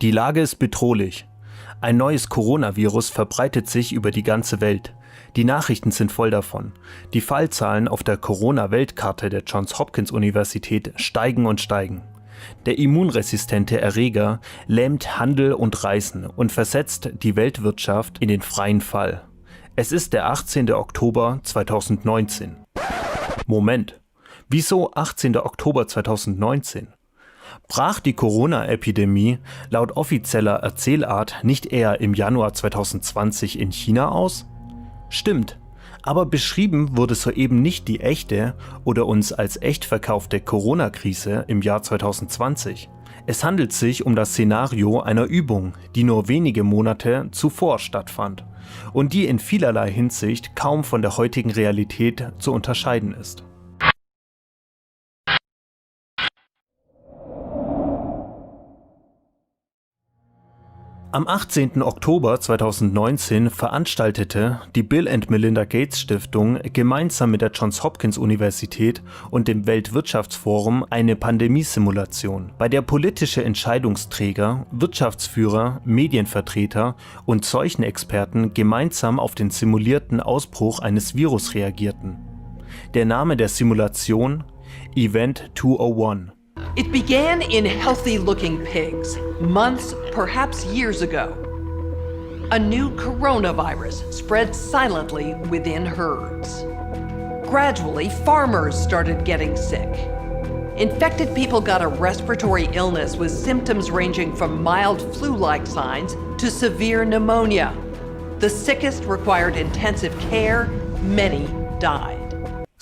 Die Lage ist bedrohlich. Ein neues Coronavirus verbreitet sich über die ganze Welt. Die Nachrichten sind voll davon. Die Fallzahlen auf der Corona-Weltkarte der Johns Hopkins Universität steigen und steigen. Der immunresistente Erreger lähmt Handel und Reisen und versetzt die Weltwirtschaft in den freien Fall. Es ist der 18. Oktober 2019. Moment, wieso 18. Oktober 2019? Brach die Corona-Epidemie laut offizieller Erzählart nicht eher im Januar 2020 in China aus? Stimmt, aber beschrieben wurde soeben nicht die echte oder uns als echt verkaufte Corona-Krise im Jahr 2020. Es handelt sich um das Szenario einer Übung, die nur wenige Monate zuvor stattfand und die in vielerlei Hinsicht kaum von der heutigen Realität zu unterscheiden ist. Am 18. Oktober 2019 veranstaltete die Bill and Melinda Gates Stiftung gemeinsam mit der Johns Hopkins Universität und dem Weltwirtschaftsforum eine Pandemiesimulation, bei der politische Entscheidungsträger, Wirtschaftsführer, Medienvertreter und Seuchenexperten gemeinsam auf den simulierten Ausbruch eines Virus reagierten. Der Name der Simulation: Event 201. It began in healthy-looking pigs, months, perhaps years ago. A new coronavirus spread silently within herds. Gradually, farmers started getting sick. Infected people got a respiratory illness with symptoms ranging from mild flu-like signs to severe pneumonia. The sickest required intensive care, many died.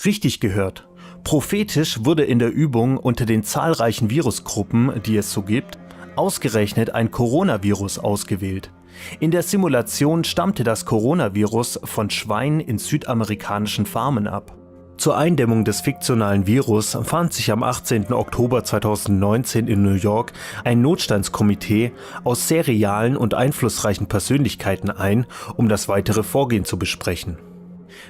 Richtig gehört. Prophetisch wurde in der Übung unter den zahlreichen Virusgruppen, die es so gibt, ausgerechnet ein Coronavirus ausgewählt. In der Simulation stammte das Coronavirus von Schweinen in südamerikanischen Farmen ab. Zur Eindämmung des fiktionalen Virus fand sich am 18. Oktober 2019 in New York ein Notstandskomitee aus sehr realen und einflussreichen Persönlichkeiten ein, um das weitere Vorgehen zu besprechen.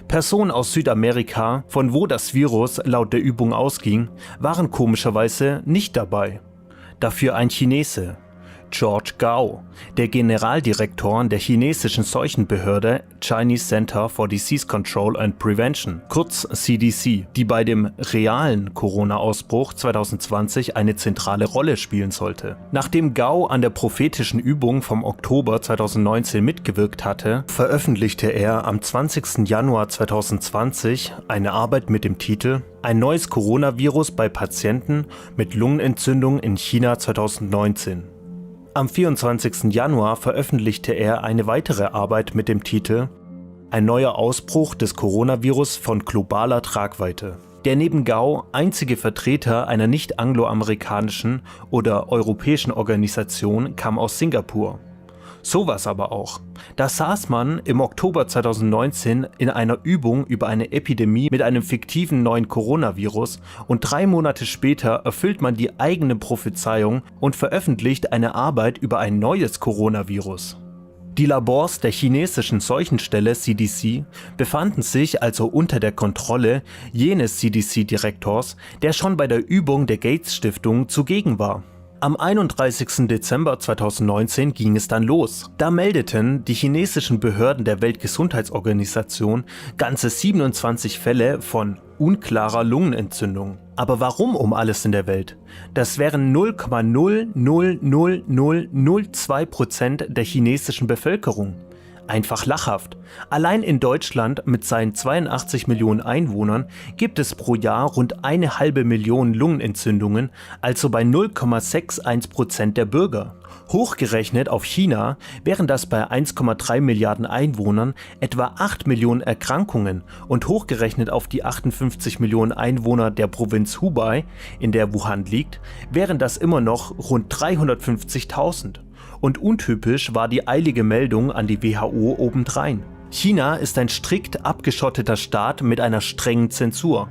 Personen aus Südamerika, von wo das Virus laut der Übung ausging, waren komischerweise nicht dabei. Dafür ein Chinese, George Gao, der Generaldirektor der chinesischen Seuchenbehörde Chinese Center for Disease Control and Prevention, kurz CDC, die bei dem realen Corona-Ausbruch 2020 eine zentrale Rolle spielen sollte. Nachdem Gao an der prophetischen Übung vom Oktober 2019 mitgewirkt hatte, veröffentlichte er am 20. Januar 2020 eine Arbeit mit dem Titel Ein neues Coronavirus bei Patienten mit Lungenentzündung in China 2019. Am 24. Januar veröffentlichte er eine weitere Arbeit mit dem Titel Ein neuer Ausbruch des Coronavirus von globaler Tragweite. Der neben Gao einzige Vertreter einer nicht angloamerikanischen oder europäischen Organisation kam aus Singapur. Sowas aber auch. Da saß man im Oktober 2019 in einer Übung über eine Epidemie mit einem fiktiven neuen Coronavirus und 3 Monate später erfüllt man die eigene Prophezeiung und veröffentlicht eine Arbeit über ein neues Coronavirus. Die Labors der chinesischen Seuchenstelle CDC befanden sich also unter der Kontrolle jenes CDC-Direktors, der schon bei der Übung der Gates-Stiftung zugegen war. Am 31. Dezember 2019 ging es dann los. Da meldeten die chinesischen Behörden der Weltgesundheitsorganisation ganze 27 Fälle von unklarer Lungenentzündung. Aber warum um alles in der Welt? Das wären 0,00002% der chinesischen Bevölkerung. Einfach lachhaft. Allein in Deutschland mit seinen 82 Millionen Einwohnern gibt es pro Jahr rund 1,5 Millionen Lungenentzündungen, also bei 0,61% der Bürger. Hochgerechnet auf China wären das bei 1,3 Milliarden Einwohnern etwa 8 Millionen Erkrankungen und hochgerechnet auf die 58 Millionen Einwohner der Provinz Hubei, in der Wuhan liegt, wären das immer noch rund 350.000. Und untypisch war die eilige Meldung an die WHO obendrein. China ist ein strikt abgeschotteter Staat mit einer strengen Zensur.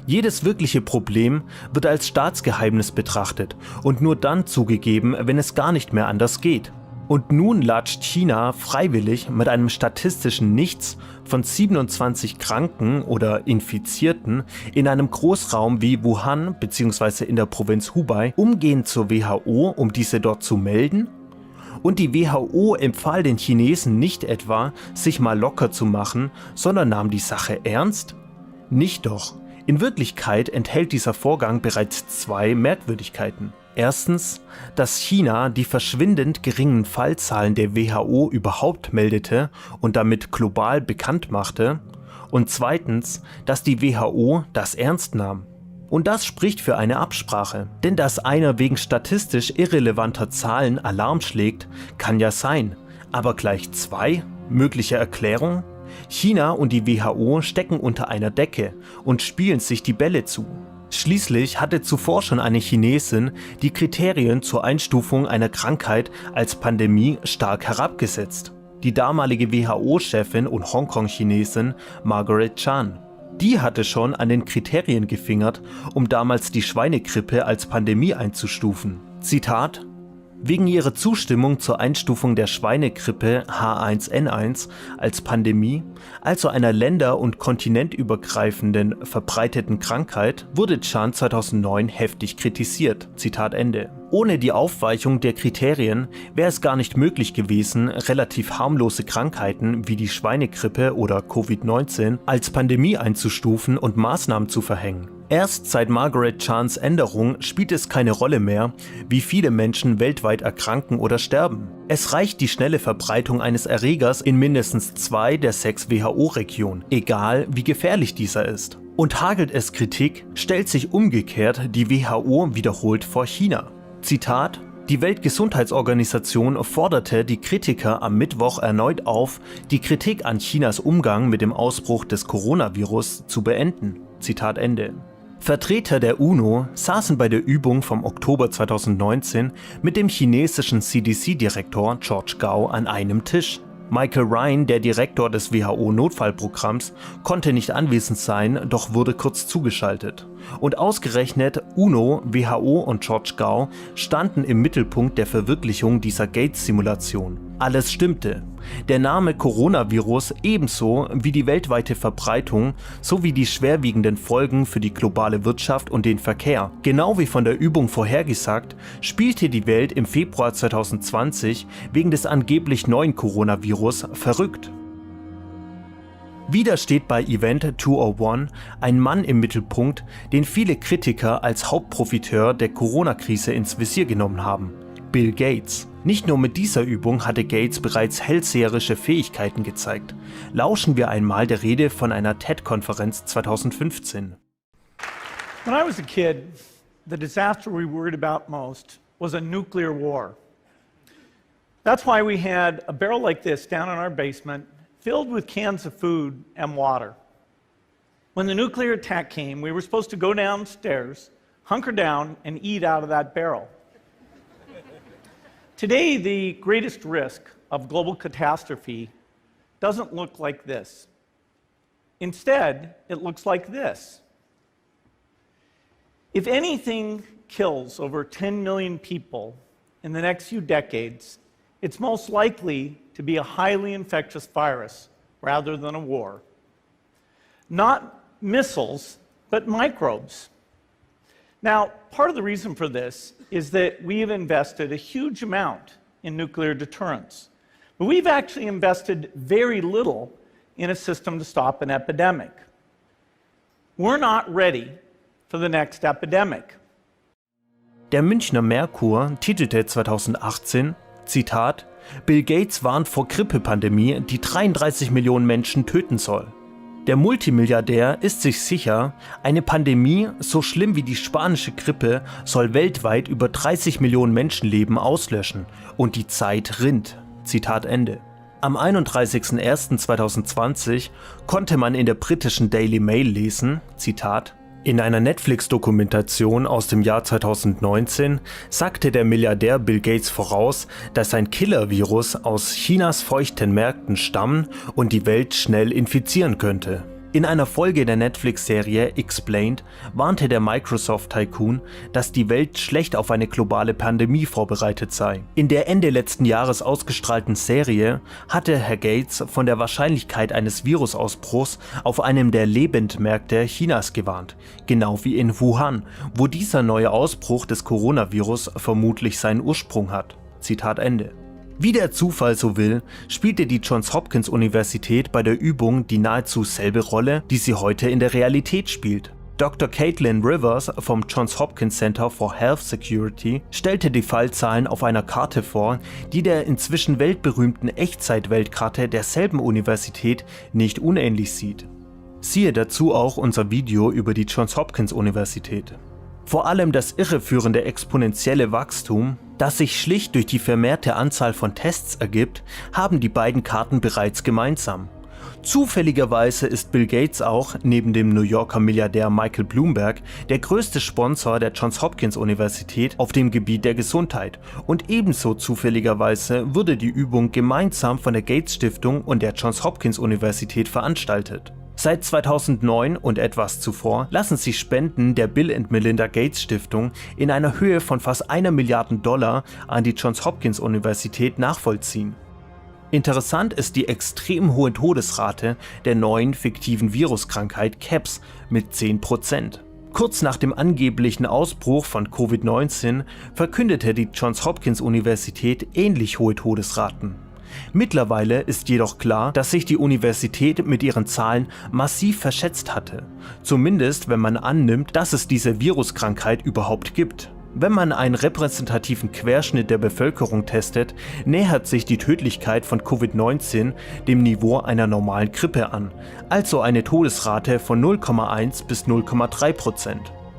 Jedes wirkliche Problem wird als Staatsgeheimnis betrachtet und nur dann zugegeben, wenn es gar nicht mehr anders geht. Und nun latscht China freiwillig mit einem statistischen Nichts von 27 Kranken oder Infizierten in einem Großraum wie Wuhan bzw. in der Provinz Hubei umgehend zur WHO, um diese dort zu melden? Und die WHO empfahl den Chinesen nicht etwa, sich mal locker zu machen, sondern nahm die Sache ernst? Nicht doch. In Wirklichkeit enthält dieser Vorgang bereits zwei Merkwürdigkeiten. Erstens, dass China die verschwindend geringen Fallzahlen der WHO überhaupt meldete und damit global bekannt machte. Und zweitens, dass die WHO das ernst nahm. Und das spricht für eine Absprache. Denn dass einer wegen statistisch irrelevanter Zahlen Alarm schlägt, kann ja sein. Aber gleich zwei? Mögliche Erklärung? China und die WHO stecken unter einer Decke und spielen sich die Bälle zu. Schließlich hatte zuvor schon eine Chinesin die Kriterien zur Einstufung einer Krankheit als Pandemie stark herabgesetzt. Die damalige WHO-Chefin und Hongkong-Chinesin Margaret Chan. Die hatte schon an den Kriterien gefingert, um damals die Schweinegrippe als Pandemie einzustufen. Zitat: Wegen ihrer Zustimmung zur Einstufung der Schweinegrippe H1N1 als Pandemie, also einer länder- und kontinentübergreifenden verbreiteten Krankheit, wurde Chan 2009 heftig kritisiert. Zitat Ende. Ohne die Aufweichung der Kriterien wäre es gar nicht möglich gewesen, relativ harmlose Krankheiten wie die Schweinegrippe oder Covid-19 als Pandemie einzustufen und Maßnahmen zu verhängen. Erst seit Margaret Chans Änderung spielt es keine Rolle mehr, wie viele Menschen weltweit erkranken oder sterben. Es reicht die schnelle Verbreitung eines Erregers in mindestens 2 der 6 WHO-Regionen, egal wie gefährlich dieser ist. Und hagelt es Kritik, stellt sich umgekehrt die WHO wiederholt vor China. Zitat: Die Weltgesundheitsorganisation forderte die Kritiker am Mittwoch erneut auf, die Kritik an Chinas Umgang mit dem Ausbruch des Coronavirus zu beenden. Zitat Ende. Vertreter der UNO saßen bei der Übung vom Oktober 2019 mit dem chinesischen CDC-Direktor George Gao an einem Tisch. Michael Ryan, der Direktor des WHO-Notfallprogramms, konnte nicht anwesend sein, doch wurde kurz zugeschaltet. Und ausgerechnet UNO, WHO und George Gao standen im Mittelpunkt der Verwirklichung dieser Gates-Simulation. Alles stimmte. Der Name Coronavirus ebenso wie die weltweite Verbreitung sowie die schwerwiegenden Folgen für die globale Wirtschaft und den Verkehr. Genau wie von der Übung vorhergesagt, spielte die Welt im Februar 2020 wegen des angeblich neuen Coronavirus verrückt. Wieder steht bei Event 201 ein Mann im Mittelpunkt, den viele Kritiker als Hauptprofiteur der Corona-Krise ins Visier genommen haben: Bill Gates. Nicht nur mit dieser Übung hatte Gates bereits hellseherische Fähigkeiten gezeigt. Lauschen wir einmal der Rede von einer TED-Konferenz 2015. When I was a kid, the disaster we worried about most was a nuclear war. That's why we had a barrel like this down in our basement, filled with cans of food and water. When the nuclear attack came, we were supposed to go downstairs, hunker down, and eat out of that barrel. Today, the greatest risk of global catastrophe doesn't look like this. Instead, it looks like this. If anything kills over 10 million people in the next few decades, it's most likely to be a highly infectious virus rather than a war. Not missiles, but microbes. Now, part of the reason for this is that we've invested a huge amount in nuclear deterrence. But we've actually invested very little in a system to stop an epidemic. We're not ready for the next epidemic. Der Münchner Merkur titelte 2018, Zitat: Bill Gates warnt vor Grippepandemie, die 33 Millionen Menschen töten soll. Der Multimilliardär ist sich sicher, eine Pandemie, so schlimm wie die spanische Grippe, soll weltweit über 30 Millionen Menschenleben auslöschen und die Zeit rinnt. Zitat Ende. Am 31.01.2020 konnte man in der britischen Daily Mail lesen, Zitat: In einer Netflix-Dokumentation aus dem Jahr 2019 sagte der Milliardär Bill Gates voraus, dass ein Killer-Virus aus Chinas feuchten Märkten stammen und die Welt schnell infizieren könnte. In einer Folge der Netflix-Serie Explained warnte der Microsoft-Tycoon, dass die Welt schlecht auf eine globale Pandemie vorbereitet sei. In der Ende letzten Jahres ausgestrahlten Serie hatte Herr Gates von der Wahrscheinlichkeit eines Virusausbruchs auf einem der Lebendmärkte Chinas gewarnt, genau wie in Wuhan, wo dieser neue Ausbruch des Coronavirus vermutlich seinen Ursprung hat. Zitat Ende. Wie der Zufall so will, spielte die Johns Hopkins Universität bei der Übung die nahezu selbe Rolle, die sie heute in der Realität spielt. Dr. Caitlin Rivers vom Johns Hopkins Center for Health Security stellte die Fallzahlen auf einer Karte vor, die der inzwischen weltberühmten Echtzeit-Weltkarte derselben Universität nicht unähnlich sieht. Siehe dazu auch unser Video über die Johns Hopkins Universität. Vor allem das irreführende exponentielle Wachstum, das sich schlicht durch die vermehrte Anzahl von Tests ergibt, haben die beiden Karten bereits gemeinsam. Zufälligerweise ist Bill Gates auch, neben dem New Yorker Milliardär Michael Bloomberg, der größte Sponsor der Johns Hopkins Universität auf dem Gebiet der Gesundheit, und ebenso zufälligerweise wurde die Übung gemeinsam von der Gates Stiftung und der Johns Hopkins Universität veranstaltet. Seit 2009 und etwas zuvor lassen sich Spenden der Bill und Melinda Gates Stiftung in einer Höhe von fast $1 Milliarde an die Johns Hopkins Universität nachvollziehen. Interessant ist die extrem hohe Todesrate der neuen fiktiven Viruskrankheit Krebs mit 10%. Kurz nach dem angeblichen Ausbruch von Covid-19 verkündete die Johns Hopkins Universität ähnlich hohe Todesraten. Mittlerweile ist jedoch klar, dass sich die Universität mit ihren Zahlen massiv verschätzt hatte. Zumindest wenn man annimmt, dass es diese Viruskrankheit überhaupt gibt. Wenn man einen repräsentativen Querschnitt der Bevölkerung testet, nähert sich die Tödlichkeit von Covid-19 dem Niveau einer normalen Grippe an, also eine Todesrate von 0,1 bis 0,3%.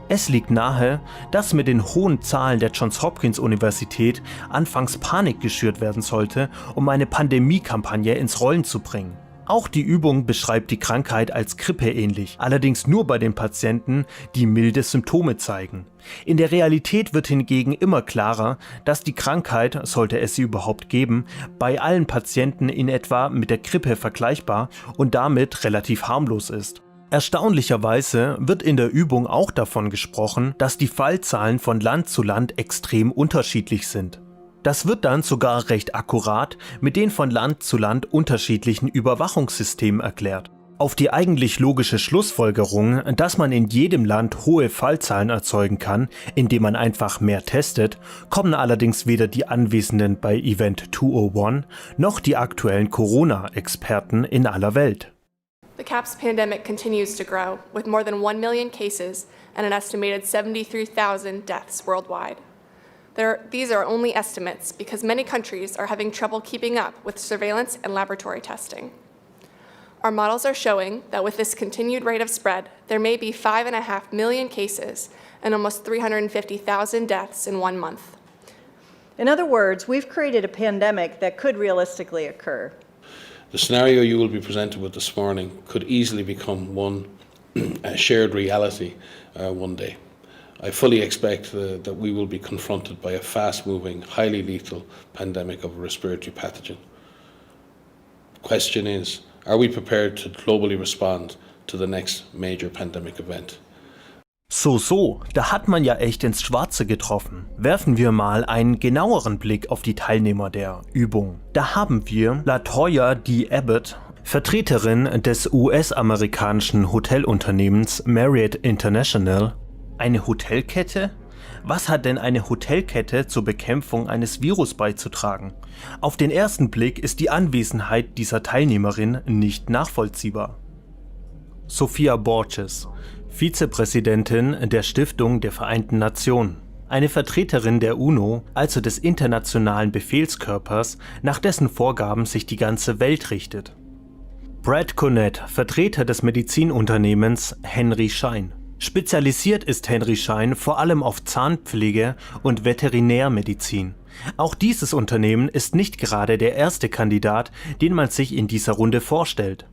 Es liegt nahe, dass mit den hohen Zahlen der Johns Hopkins Universität anfangs Panik geschürt werden sollte, um eine Pandemiekampagne ins Rollen zu bringen. Auch die Übung beschreibt die Krankheit als grippeähnlich, allerdings nur bei den Patienten, die milde Symptome zeigen. In der Realität wird hingegen immer klarer, dass die Krankheit, sollte es sie überhaupt geben, bei allen Patienten in etwa mit der Grippe vergleichbar und damit relativ harmlos ist. Erstaunlicherweise wird in der Übung auch davon gesprochen, dass die Fallzahlen von Land zu Land extrem unterschiedlich sind. Das wird dann sogar recht akkurat mit den von Land zu Land unterschiedlichen Überwachungssystemen erklärt. Auf die eigentlich logische Schlussfolgerung, dass man in jedem Land hohe Fallzahlen erzeugen kann, indem man einfach mehr testet, kommen allerdings weder die Anwesenden bei Event 201 noch die aktuellen Corona-Experten in aller Welt. The CAPS pandemic continues to grow, with more than 1 million cases and an estimated 73,000 deaths worldwide. These are only estimates because many countries are having trouble keeping up with surveillance and laboratory testing. Our models are showing that with this continued rate of spread, there may be 5.5 million cases and almost 350,000 deaths in 1 month. In other words, we've created a pandemic that could realistically occur. The scenario you will be presented with this morning could easily become one shared reality one day. I fully expect that we will be confronted by a fast-moving, highly lethal pandemic of a respiratory pathogen. The question is, are we prepared to globally respond to the next major pandemic event? So, da hat man ja echt ins Schwarze getroffen. Werfen wir mal einen genaueren Blick auf die Teilnehmer der Übung. Da haben wir LaToya D. Abbott, Vertreterin des US-amerikanischen Hotelunternehmens Marriott International. Eine Hotelkette? Was hat denn eine Hotelkette zur Bekämpfung eines Virus beizutragen? Auf den ersten Blick ist die Anwesenheit dieser Teilnehmerin nicht nachvollziehbar. Sophia Borges, Vizepräsidentin der Stiftung der Vereinten Nationen, eine Vertreterin der UNO, also des internationalen Befehlskörpers, nach dessen Vorgaben sich die ganze Welt richtet. Brad Cornett, Vertreter des Medizinunternehmens Henry Schein. Spezialisiert ist Henry Schein vor allem auf Zahnpflege und Veterinärmedizin. Auch dieses Unternehmen ist nicht gerade der erste Kandidat, den man sich in dieser Runde vorstellt.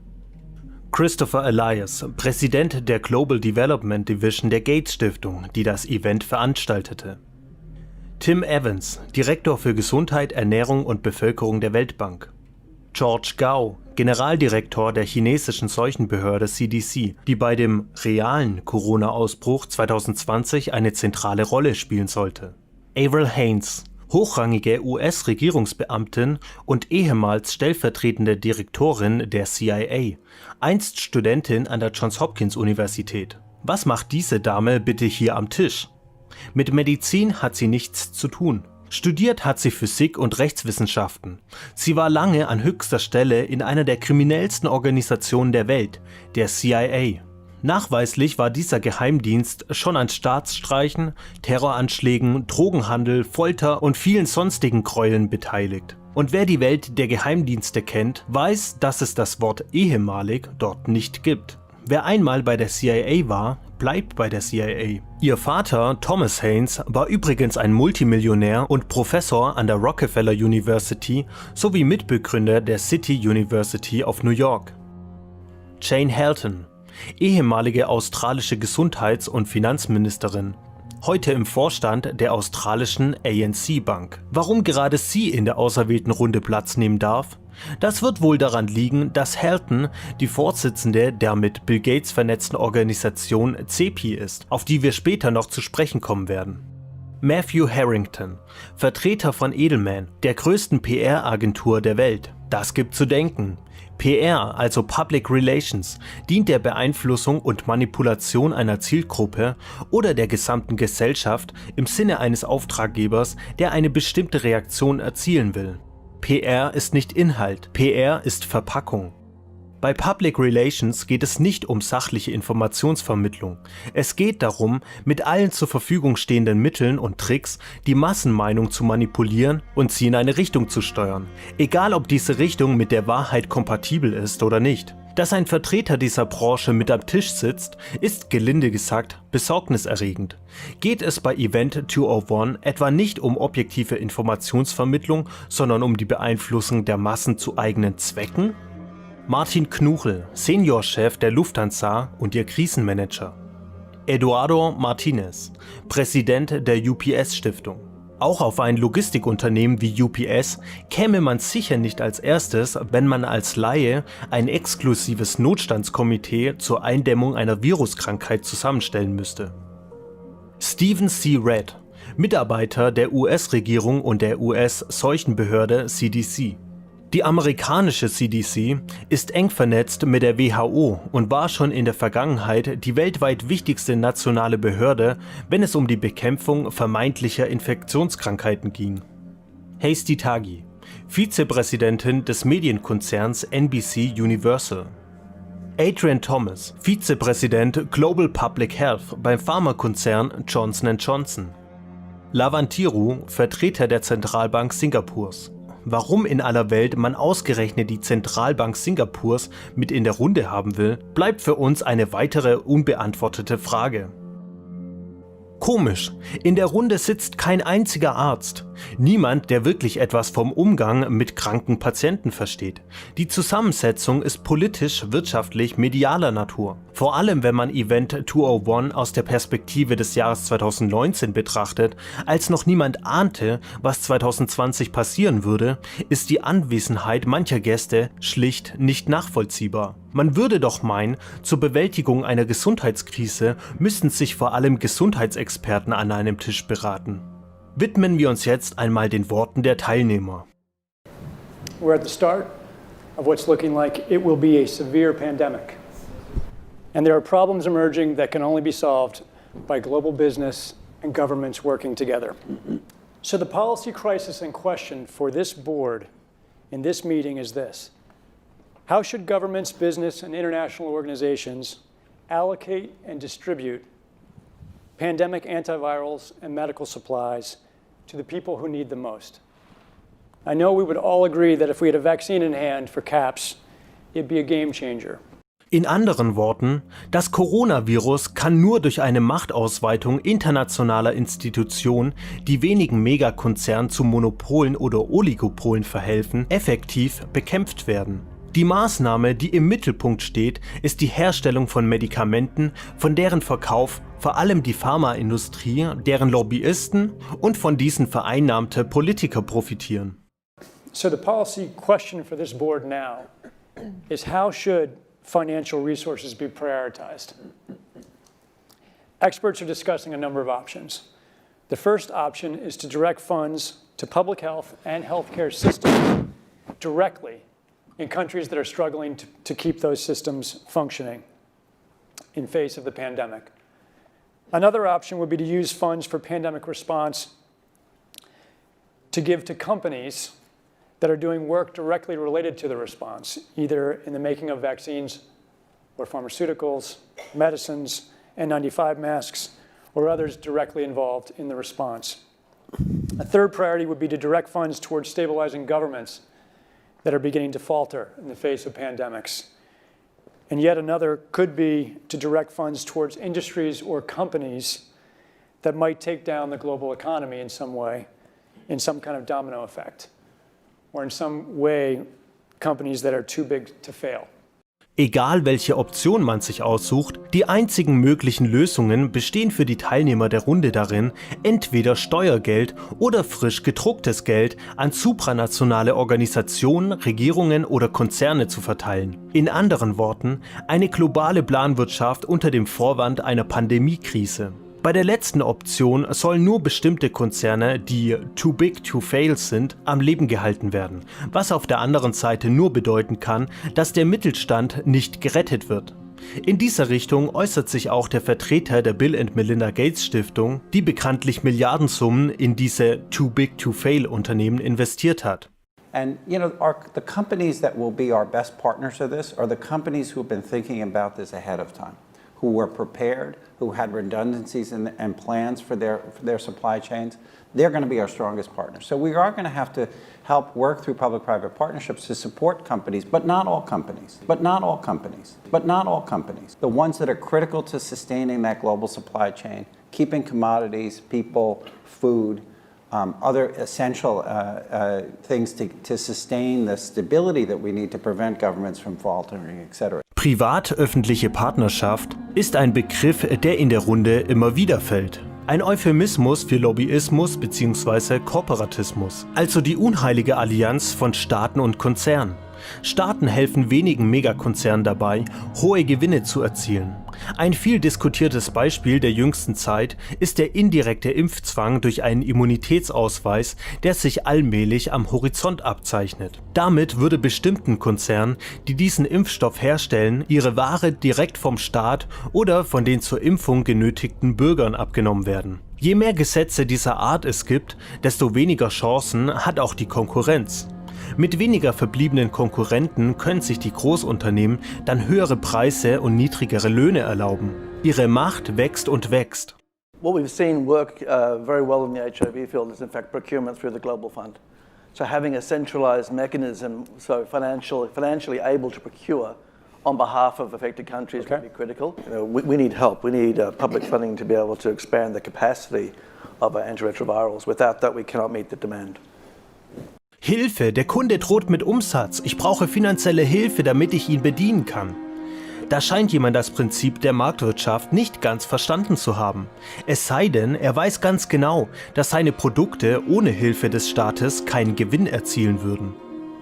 Christopher Elias, Präsident der Global Development Division der Gates Stiftung, die das Event veranstaltete. Tim Evans, Direktor für Gesundheit, Ernährung und Bevölkerung der Weltbank. George Gao, Generaldirektor der chinesischen Seuchenbehörde CDC, die bei dem realen Corona-Ausbruch 2020 eine zentrale Rolle spielen sollte. Avril Haines, hochrangige US-Regierungsbeamtin und ehemals stellvertretende Direktorin der CIA, einst Studentin an der Johns Hopkins Universität. Was macht diese Dame bitte hier am Tisch? Mit Medizin hat sie nichts zu tun. Studiert hat sie Physik und Rechtswissenschaften. Sie war lange an höchster Stelle in einer der kriminellsten Organisationen der Welt, der CIA. Nachweislich war dieser Geheimdienst schon an Staatsstreichen, Terroranschlägen, Drogenhandel, Folter und vielen sonstigen Gräueln beteiligt. Und wer die Welt der Geheimdienste kennt, weiß, dass es das Wort ehemalig dort nicht gibt. Wer einmal bei der CIA war, bleibt bei der CIA. Ihr Vater, Thomas Haynes, war übrigens ein Multimillionär und Professor an der Rockefeller University sowie Mitbegründer der City University of New York. Jane Halton, ehemalige australische Gesundheits- und Finanzministerin, heute im Vorstand der australischen ANC Bank. Warum gerade sie in der auserwählten Runde Platz nehmen darf? Das wird wohl daran liegen, dass Halton die Vorsitzende der mit Bill Gates vernetzten Organisation CEPI ist, auf die wir später noch zu sprechen kommen werden. Matthew Harrington, Vertreter von Edelman, der größten PR-Agentur der Welt. Das gibt zu denken. PR, also Public Relations, dient der Beeinflussung und Manipulation einer Zielgruppe oder der gesamten Gesellschaft im Sinne eines Auftraggebers, der eine bestimmte Reaktion erzielen will. PR ist nicht Inhalt, PR ist Verpackung. Bei Public Relations geht es nicht um sachliche Informationsvermittlung. Es geht darum, mit allen zur Verfügung stehenden Mitteln und Tricks die Massenmeinung zu manipulieren und sie in eine Richtung zu steuern. Egal, ob diese Richtung mit der Wahrheit kompatibel ist oder nicht. Dass ein Vertreter dieser Branche mit am Tisch sitzt, ist gelinde gesagt besorgniserregend. Geht es bei Event 201 etwa nicht um objektive Informationsvermittlung, sondern um die Beeinflussung der Massen zu eigenen Zwecken? Martin Knuchel, Seniorchef der Lufthansa und ihr Krisenmanager. Eduardo Martinez, Präsident der UPS-Stiftung. Auch auf ein Logistikunternehmen wie UPS käme man sicher nicht als erstes, wenn man als Laie ein exklusives Notstandskomitee zur Eindämmung einer Viruskrankheit zusammenstellen müsste. Stephen C. Redd, Mitarbeiter der US-Regierung und der US-Seuchenbehörde CDC. Die amerikanische CDC ist eng vernetzt mit der WHO und war schon in der Vergangenheit die weltweit wichtigste nationale Behörde, wenn es um die Bekämpfung vermeintlicher Infektionskrankheiten ging. Hasty Taghi, Vizepräsidentin des Medienkonzerns NBC Universal. Adrian Thomas, Vizepräsident Global Public Health beim Pharmakonzern Johnson & Johnson. Lavantiru, Vertreter der Zentralbank Singapurs. Warum in aller Welt man ausgerechnet die Zentralbank Singapurs mit in der Runde haben will, bleibt für uns eine weitere unbeantwortete Frage. Komisch, in der Runde sitzt kein einziger Arzt, niemand, der wirklich etwas vom Umgang mit kranken Patienten versteht. Die Zusammensetzung ist politisch, wirtschaftlich, medialer Natur. Vor allem, wenn man Event 201 aus der Perspektive des Jahres 2019 betrachtet, als noch niemand ahnte, was 2020 passieren würde, ist die Anwesenheit mancher Gäste schlicht nicht nachvollziehbar. Man würde doch meinen, zur Bewältigung einer Gesundheitskrise müssten sich vor allem Gesundheitsexperten an einem Tisch beraten. Widmen wir uns jetzt einmal den Worten der Teilnehmer. We're at the start of what's looking like it will be a severe pandemic. And there are problems emerging that can only be solved by global business and governments working together. So the policy crisis in question for this board in this meeting is this. How should governments, business, and international organizations allocate and distribute pandemic antivirals and medical supplies to the people who need them most? I know we would all agree that if we had a vaccine in hand for CAPS, it'd be a game changer. In anderen Worten, das Coronavirus kann nur durch eine Machtausweitung internationaler Institutionen, die wenigen Megakonzernen zu Monopolen oder Oligopolen verhelfen, effektiv bekämpft werden. Die Maßnahme, die im Mittelpunkt steht, ist die Herstellung von Medikamenten, von deren Verkauf vor allem die Pharmaindustrie, deren Lobbyisten und von diesen vereinnahmte Politiker profitieren. So the policy question for this board now is how should financial resources be prioritized? Experts are discussing a number of options. The first option is to direct funds to public health and healthcare systems directly in countries that are struggling to keep those systems functioning in face of the pandemic. Another option would be to use funds for pandemic response to give to companies that are doing work directly related to the response, either in the making of vaccines or pharmaceuticals, medicines, N95 masks, or others directly involved in the response. A third priority would be to direct funds towards stabilizing governments that are beginning to falter in the face of pandemics. And yet another could be to direct funds towards industries or companies that might take down the global economy in some way, in some kind of domino effect, or in some way companies that are too big to fail. Egal welche Option man sich aussucht, die einzigen möglichen Lösungen bestehen für die Teilnehmer der Runde darin, entweder Steuergeld oder frisch gedrucktes Geld an supranationale Organisationen, Regierungen oder Konzerne zu verteilen. In anderen Worten, eine globale Planwirtschaft unter dem Vorwand einer Pandemiekrise. Bei der letzten Option sollen nur bestimmte Konzerne, die too big to fail sind, am Leben gehalten werden, was auf der anderen Seite nur bedeuten kann, dass der Mittelstand nicht gerettet wird. In dieser Richtung äußert sich auch der Vertreter der Bill & Melinda Gates Stiftung, die bekanntlich Milliardensummen in diese too big to fail Unternehmen investiert hat. And the companies that will be our best partners for this are the companies who have been thinking about this ahead of time, who were prepared, who had redundancies and plans for their supply chains. They're going to be our strongest partners. So we are going to have to help work through public-private partnerships to support companies, but not all companies, but not all companies, but not all companies. The ones that are critical to sustaining that global supply chain, keeping commodities, people, food, other essential things to sustain the stability that we need to prevent governments from faltering, etc. Privat-öffentliche Partnerschaft ist ein Begriff, der in der Runde immer wieder fällt. Ein Euphemismus für Lobbyismus bzw. Korporatismus, also die unheilige Allianz von Staaten und Konzernen. Staaten helfen wenigen Megakonzernen dabei, hohe Gewinne zu erzielen. Ein viel diskutiertes Beispiel der jüngsten Zeit ist der indirekte Impfzwang durch einen Immunitätsausweis, der sich allmählich am Horizont abzeichnet. Damit würde bestimmten Konzernen, die diesen Impfstoff herstellen, ihre Ware direkt vom Staat oder von den zur Impfung genötigten Bürgern abgenommen werden. Je mehr Gesetze dieser Art es gibt, desto weniger Chancen hat auch die Konkurrenz. Mit weniger verbliebenen Konkurrenten können sich die Großunternehmen dann höhere Preise und niedrigere Löhne erlauben. Ihre Macht wächst und wächst. What we've seen work very well in the HIV field is in fact procurement through the Global Fund. So having a centralized mechanism, so financially able to procure on behalf of affected countries would be critical. We need help. We need public funding to be able to expand the capacity of our antiretrovirals. Without that, we cannot meet the demand. Hilfe, der Kunde droht mit Umsatz. Ich brauche finanzielle Hilfe, damit ich ihn bedienen kann. Da scheint jemand das Prinzip der Marktwirtschaft nicht ganz verstanden zu haben. Es sei denn, er weiß ganz genau, dass seine Produkte ohne Hilfe des Staates keinen Gewinn erzielen würden.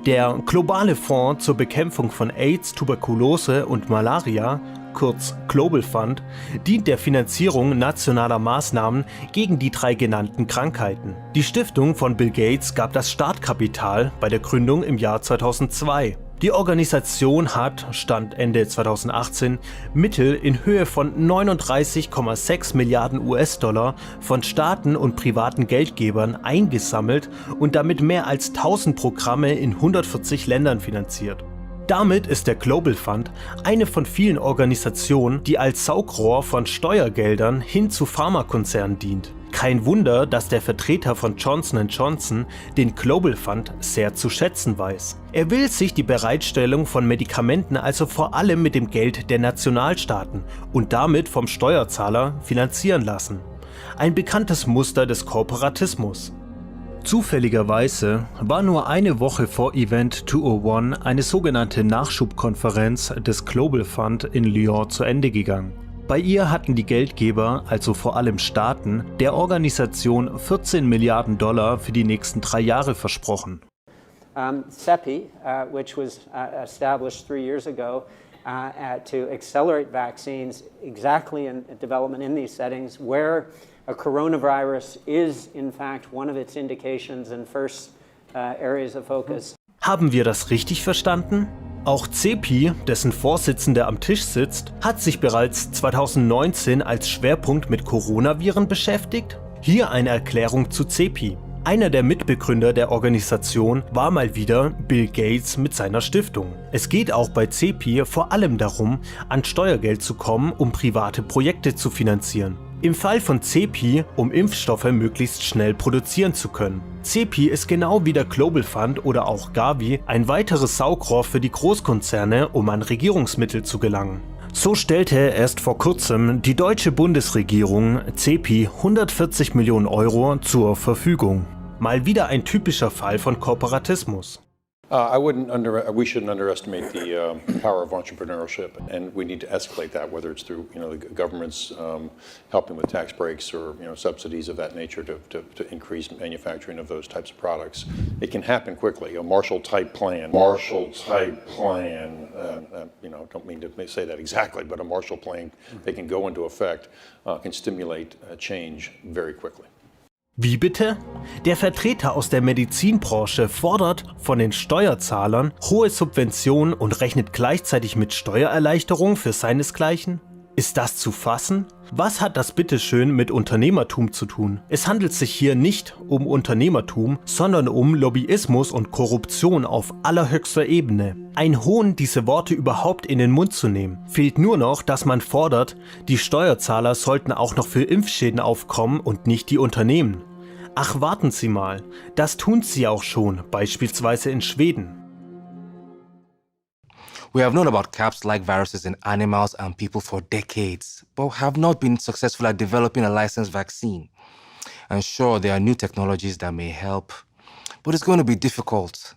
Der globale Fonds zur Bekämpfung von AIDS, Tuberkulose und Malaria, kurz Global Fund, dient der Finanzierung nationaler Maßnahmen gegen die 3 genannten Krankheiten. Die Stiftung von Bill Gates gab das Startkapital bei der Gründung im Jahr 2002. Die Organisation hat, Stand Ende 2018, Mittel in Höhe von 39,6 Milliarden US-Dollar von Staaten und privaten Geldgebern eingesammelt und damit mehr als 1000 Programme in 140 Ländern finanziert. Damit ist der Global Fund eine von vielen Organisationen, die als Saugrohr von Steuergeldern hin zu Pharmakonzernen dient. Kein Wunder, dass der Vertreter von Johnson & Johnson den Global Fund sehr zu schätzen weiß. Er will sich die Bereitstellung von Medikamenten also vor allem mit dem Geld der Nationalstaaten und damit vom Steuerzahler finanzieren lassen. Ein bekanntes Muster des Korporatismus. Zufälligerweise war nur eine Woche vor Event 201 eine sogenannte Nachschubkonferenz des Global Fund in Lyon zu Ende gegangen. Bei ihr hatten die Geldgeber, also vor allem Staaten, der Organisation 14 Milliarden Dollar für die nächsten 3 Jahre versprochen. CEPI, which was established 3 years ago to accelerate vaccines exactly in development in these settings where a coronavirus is in fact one of its indications and first areas of focus. Haben wir das richtig verstanden? Auch CEPI, dessen Vorsitzender am Tisch sitzt, hat sich bereits 2019 als Schwerpunkt mit Coronaviren beschäftigt. Hier eine Erklärung zu CEPI. Einer der Mitbegründer der Organisation war mal wieder Bill Gates mit seiner Stiftung. Es geht auch bei CEPI vor allem darum, an Steuergeld zu kommen, um private Projekte zu finanzieren. Im Fall von CEPI, um Impfstoffe möglichst schnell produzieren zu können. CEPI ist genau wie der Global Fund oder auch Gavi ein weiteres Saugrohr für die Großkonzerne, um an Regierungsmittel zu gelangen. So stellte erst vor kurzem die deutsche Bundesregierung CEPI 140 Millionen Euro zur Verfügung. Mal wieder ein typischer Fall von Korporatismus. We shouldn't underestimate the power of entrepreneurship, and we need to escalate that, whether it's through the government's helping with tax breaks or subsidies of that nature to increase manufacturing of those types of products. It can happen quickly. A Marshall-type plan. Don't mean to say that exactly, but a Marshall Plan that can go into effect can stimulate change very quickly. Wie bitte? Der Vertreter aus der Medizinbranche fordert von den Steuerzahlern hohe Subventionen und rechnet gleichzeitig mit Steuererleichterungen für seinesgleichen? Ist das zu fassen? Was hat das bitteschön mit Unternehmertum zu tun? Es handelt sich hier nicht um Unternehmertum, sondern um Lobbyismus und Korruption auf allerhöchster Ebene. Ein Hohn, diese Worte überhaupt in den Mund zu nehmen. Fehlt nur noch, dass man fordert, die Steuerzahler sollten auch noch für Impfschäden aufkommen und nicht die Unternehmen. Ach, warten Sie mal, das tun sie auch schon, beispielsweise in Schweden. We have known about CAPS-like viruses in animals and people for decades, but have not been successful at developing a licensed vaccine. And sure, there are new technologies that may help, but it's going to be difficult.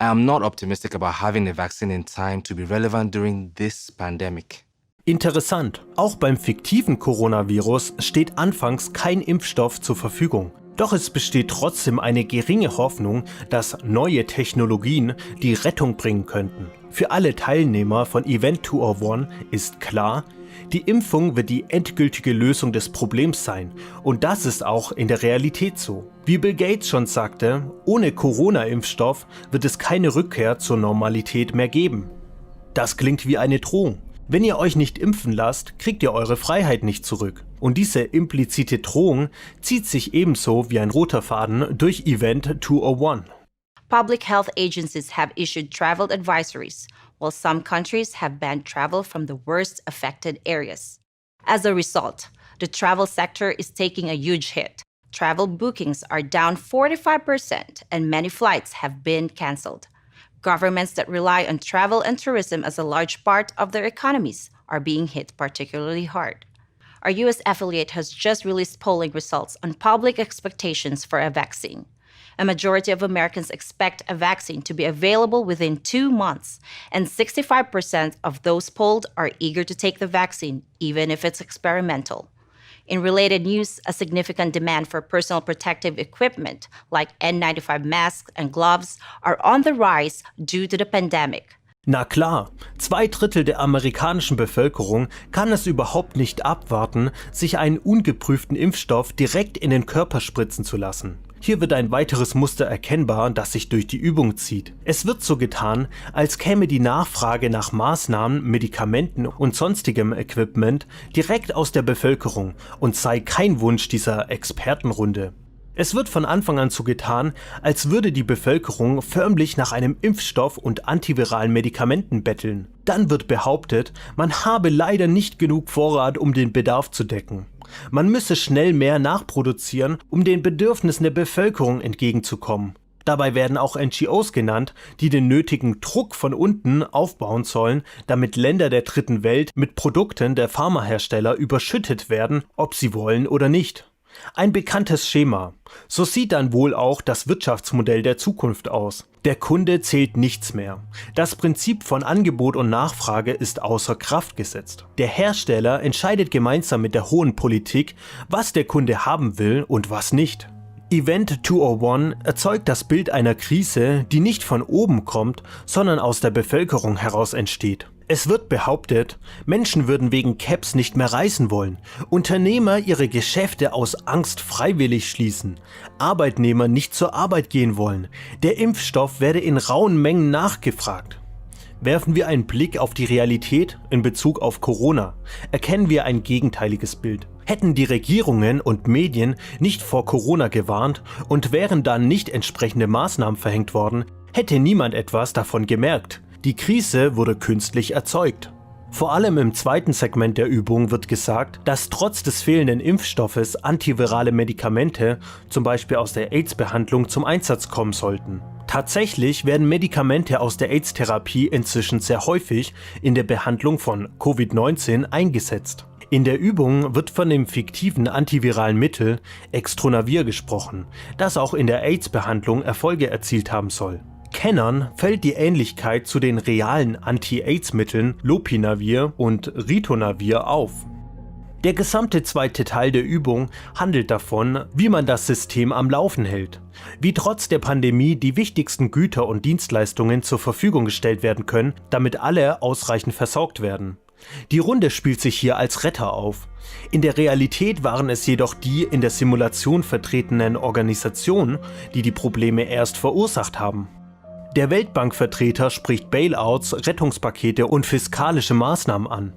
I am not optimistic about having a vaccine in time to be relevant during this pandemic. Interessant, auch beim fiktiven Coronavirus steht anfangs kein Impfstoff zur Verfügung. Doch es besteht trotzdem eine geringe Hoffnung, dass neue Technologien die Rettung bringen könnten. Für alle Teilnehmer von Event 201 ist klar, die Impfung wird die endgültige Lösung des Problems sein. Und das ist auch in der Realität so. Wie Bill Gates schon sagte, ohne Corona-Impfstoff wird es keine Rückkehr zur Normalität mehr geben. Das klingt wie eine Drohung. Wenn ihr euch nicht impfen lasst, kriegt ihr eure Freiheit nicht zurück. Und diese implizite Drohung zieht sich ebenso wie ein roter Faden durch Event 201. Public health agencies have issued travel advisories, while some countries have banned travel from the worst affected areas. As a result, the travel sector is taking a huge hit. Travel bookings are down 45% and many flights have been cancelled. Governments that rely on travel and tourism as a large part of their economies are being hit particularly hard. Our US affiliate has just released polling results on public expectations for a vaccine. A majority of Americans expect a vaccine to be available within 2 months, and 65% of those polled are eager to take the vaccine, even if it's experimental. In related news, a significant demand for personal protective equipment like N95 masks and gloves are on the rise due to the pandemic. Na klar, 2/3 der amerikanischen Bevölkerung kann es überhaupt nicht abwarten, sich einen ungeprüften Impfstoff direkt in den Körper spritzen zu lassen. Hier wird ein weiteres Muster erkennbar, das sich durch die Übung zieht. Es wird so getan, als käme die Nachfrage nach Maßnahmen, Medikamenten und sonstigem Equipment direkt aus der Bevölkerung und sei kein Wunsch dieser Expertenrunde. Es wird von Anfang an so getan, als würde die Bevölkerung förmlich nach einem Impfstoff und antiviralen Medikamenten betteln. Dann wird behauptet, man habe leider nicht genug Vorrat, um den Bedarf zu decken. Man müsse schnell mehr nachproduzieren, um den Bedürfnissen der Bevölkerung entgegenzukommen. Dabei werden auch NGOs genannt, die den nötigen Druck von unten aufbauen sollen, damit Länder der dritten Welt mit Produkten der Pharmahersteller überschüttet werden, ob sie wollen oder nicht. Ein bekanntes Schema. So sieht dann wohl auch das Wirtschaftsmodell der Zukunft aus. Der Kunde zählt nichts mehr. Das Prinzip von Angebot und Nachfrage ist außer Kraft gesetzt. Der Hersteller entscheidet gemeinsam mit der hohen Politik, was der Kunde haben will und was nicht. Event 201 erzeugt das Bild einer Krise, die nicht von oben kommt, sondern aus der Bevölkerung heraus entsteht. Es wird behauptet, Menschen würden wegen Caps nicht mehr reisen wollen, Unternehmer ihre Geschäfte aus Angst freiwillig schließen, Arbeitnehmer nicht zur Arbeit gehen wollen, der Impfstoff werde in rauen Mengen nachgefragt. Werfen wir einen Blick auf die Realität in Bezug auf Corona, erkennen wir ein gegenteiliges Bild. Hätten die Regierungen und Medien nicht vor Corona gewarnt und wären dann nicht entsprechende Maßnahmen verhängt worden, hätte niemand etwas davon gemerkt. Die Krise wurde künstlich erzeugt. Vor allem im zweiten Segment der Übung wird gesagt, dass trotz des fehlenden Impfstoffes antivirale Medikamente, zum Beispiel aus der AIDS-Behandlung, zum Einsatz kommen sollten. Tatsächlich werden Medikamente aus der AIDS-Therapie inzwischen sehr häufig in der Behandlung von Covid-19 eingesetzt. In der Übung wird von dem fiktiven antiviralen Mittel Extronavir gesprochen, das auch in der AIDS-Behandlung Erfolge erzielt haben soll. Kennern fällt die Ähnlichkeit zu den realen Anti-AIDS-Mitteln Lopinavir und Ritonavir auf. Der gesamte zweite Teil der Übung handelt davon, wie man das System am Laufen hält, wie trotz der Pandemie die wichtigsten Güter und Dienstleistungen zur Verfügung gestellt werden können, damit alle ausreichend versorgt werden. Die Runde spielt sich hier als Retter auf. In der Realität waren es jedoch die in der Simulation vertretenen Organisationen, die die Probleme erst verursacht haben. Der Weltbankvertreter spricht Bailouts, Rettungspakete und fiskalische Maßnahmen an.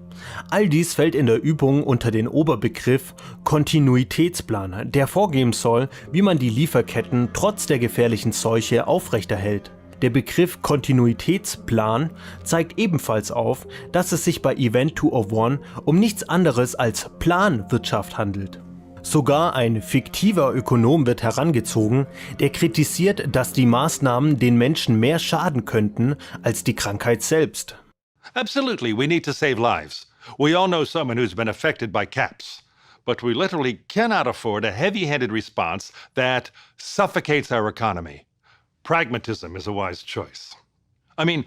All dies fällt in der Übung unter den Oberbegriff Kontinuitätsplan, der vorgeben soll, wie man die Lieferketten trotz der gefährlichen Seuche aufrechterhält. Der Begriff Kontinuitätsplan zeigt ebenfalls auf, dass es sich bei Event 201 um nichts anderes als Planwirtschaft handelt. Sogar ein fiktiver Ökonom wird herangezogen, der kritisiert, dass die Maßnahmen den Menschen mehr schaden könnten als die Krankheit selbst. Absolutely, we need to save lives. We all know someone who's been affected by CAPS. But we literally cannot afford a heavy-handed response that suffocates our economy. Pragmatism is a wise choice. I mean,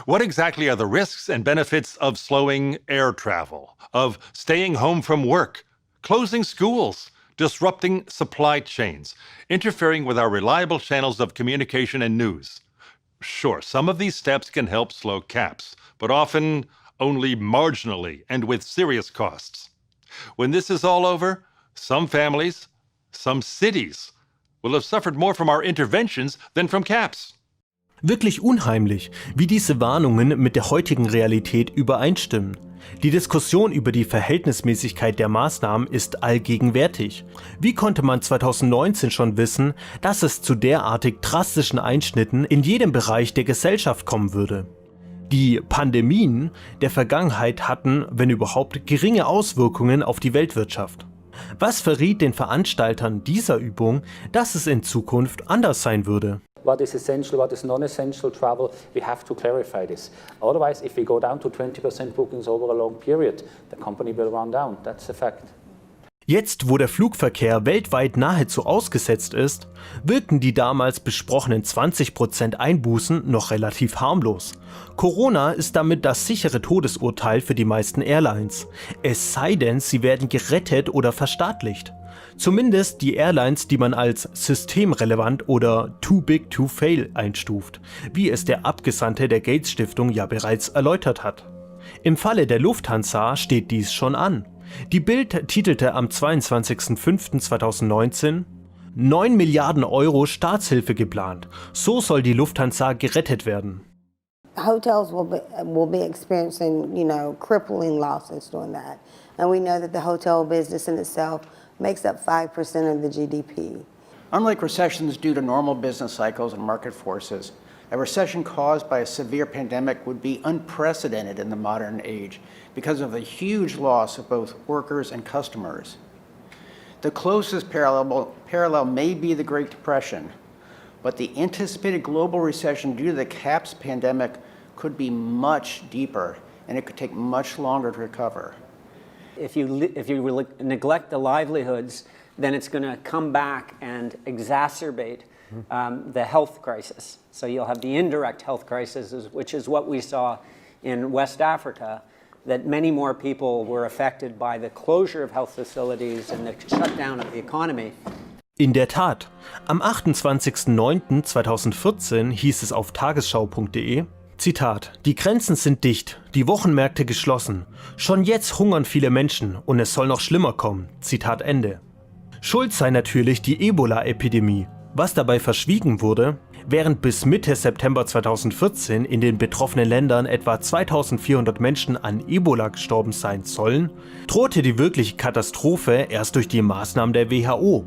what exactly are the risks and benefits of slowing air travel, of staying home from work, closing schools, disrupting supply chains, interfering with our reliable channels of communication and news? Sure, some of these steps can help slow CAPS, but often only marginally and with serious costs. When this is all over, some families, some cities will have suffered more from our interventions than from CAPS. Wirklich unheimlich, wie diese Warnungen mit der heutigen Realität übereinstimmen. Die Diskussion über die Verhältnismäßigkeit der Maßnahmen ist allgegenwärtig. Wie konnte man 2019 schon wissen, dass es zu derartig drastischen Einschnitten in jedem Bereich der Gesellschaft kommen würde? Die Pandemien der Vergangenheit hatten, wenn überhaupt, geringe Auswirkungen auf die Weltwirtschaft. Was verriet den Veranstaltern dieser Übung, dass es in Zukunft anders sein würde? What is essential, what is non-essential travel, we have to clarify this. Otherwise, if we go down to 20% bookings over a long period, the company will run down. That's a fact. Jetzt, wo der Flugverkehr weltweit nahezu ausgesetzt ist, wirken die damals besprochenen 20% Einbußen noch relativ harmlos. Corona ist damit das sichere Todesurteil für die meisten Airlines. Es sei denn, sie werden gerettet oder verstaatlicht. Zumindest die Airlines, die man als systemrelevant oder too big to fail einstuft, wie es der Abgesandte der Gates Stiftung ja bereits erläutert hat. Im Falle der Lufthansa steht dies schon an. Die Bild titelte am 22.05.2019: 9 Milliarden Euro Staatshilfe geplant. So soll die Lufthansa gerettet werden. Hotels will be experiencing, crippling losses doing that. And we know that the hotel business in itself makes up 5% of the GDP. Unlike recessions due to normal business cycles and market forces, a recession caused by a severe pandemic would be unprecedented in the modern age because of the huge loss of both workers and customers. The closest parallel may be the Great Depression, but the anticipated global recession due to the CAPS pandemic could be much deeper, and it could take much longer to recover. If you neglect the livelihoods, then it's going to come back and exacerbate the health crisis. So you'll have the indirect health crisis, which is what we saw in West Africa, that many more people were affected by the closure of health facilities and the shutdown of the economy. In der Tat, am 28.09.2014 hieß es auf tagesschau.de, Zitat: Die Grenzen sind dicht, die Wochenmärkte geschlossen. Schon jetzt hungern viele Menschen und es soll noch schlimmer kommen. Zitat Ende. Schuld sei natürlich die Ebola-Epidemie. Was dabei verschwiegen wurde: Während bis Mitte September 2014 in den betroffenen Ländern etwa 2400 Menschen an Ebola gestorben sein sollen, drohte die wirkliche Katastrophe erst durch die Maßnahmen der WHO.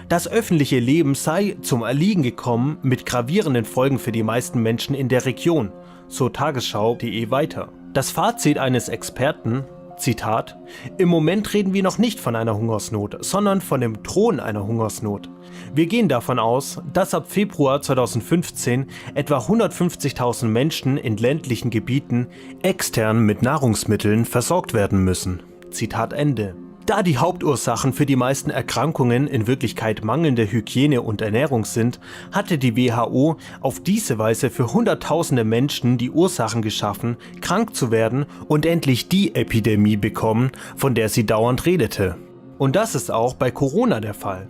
Das öffentliche Leben sei zum Erliegen gekommen mit gravierenden Folgen für die meisten Menschen in der Region, so tagesschau.de weiter. Das Fazit eines Experten: Zitat: Im Moment reden wir noch nicht von einer Hungersnot, sondern von dem Drohen einer Hungersnot. Wir gehen davon aus, dass ab Februar 2015 etwa 150.000 Menschen in ländlichen Gebieten extern mit Nahrungsmitteln versorgt werden müssen. Zitat Ende. Da die Hauptursachen für die meisten Erkrankungen in Wirklichkeit mangelnde Hygiene und Ernährung sind, hatte die WHO auf diese Weise für Hunderttausende Menschen die Ursachen geschaffen, krank zu werden und endlich die Epidemie bekommen, von der sie dauernd redete. Und das ist auch bei Corona der Fall.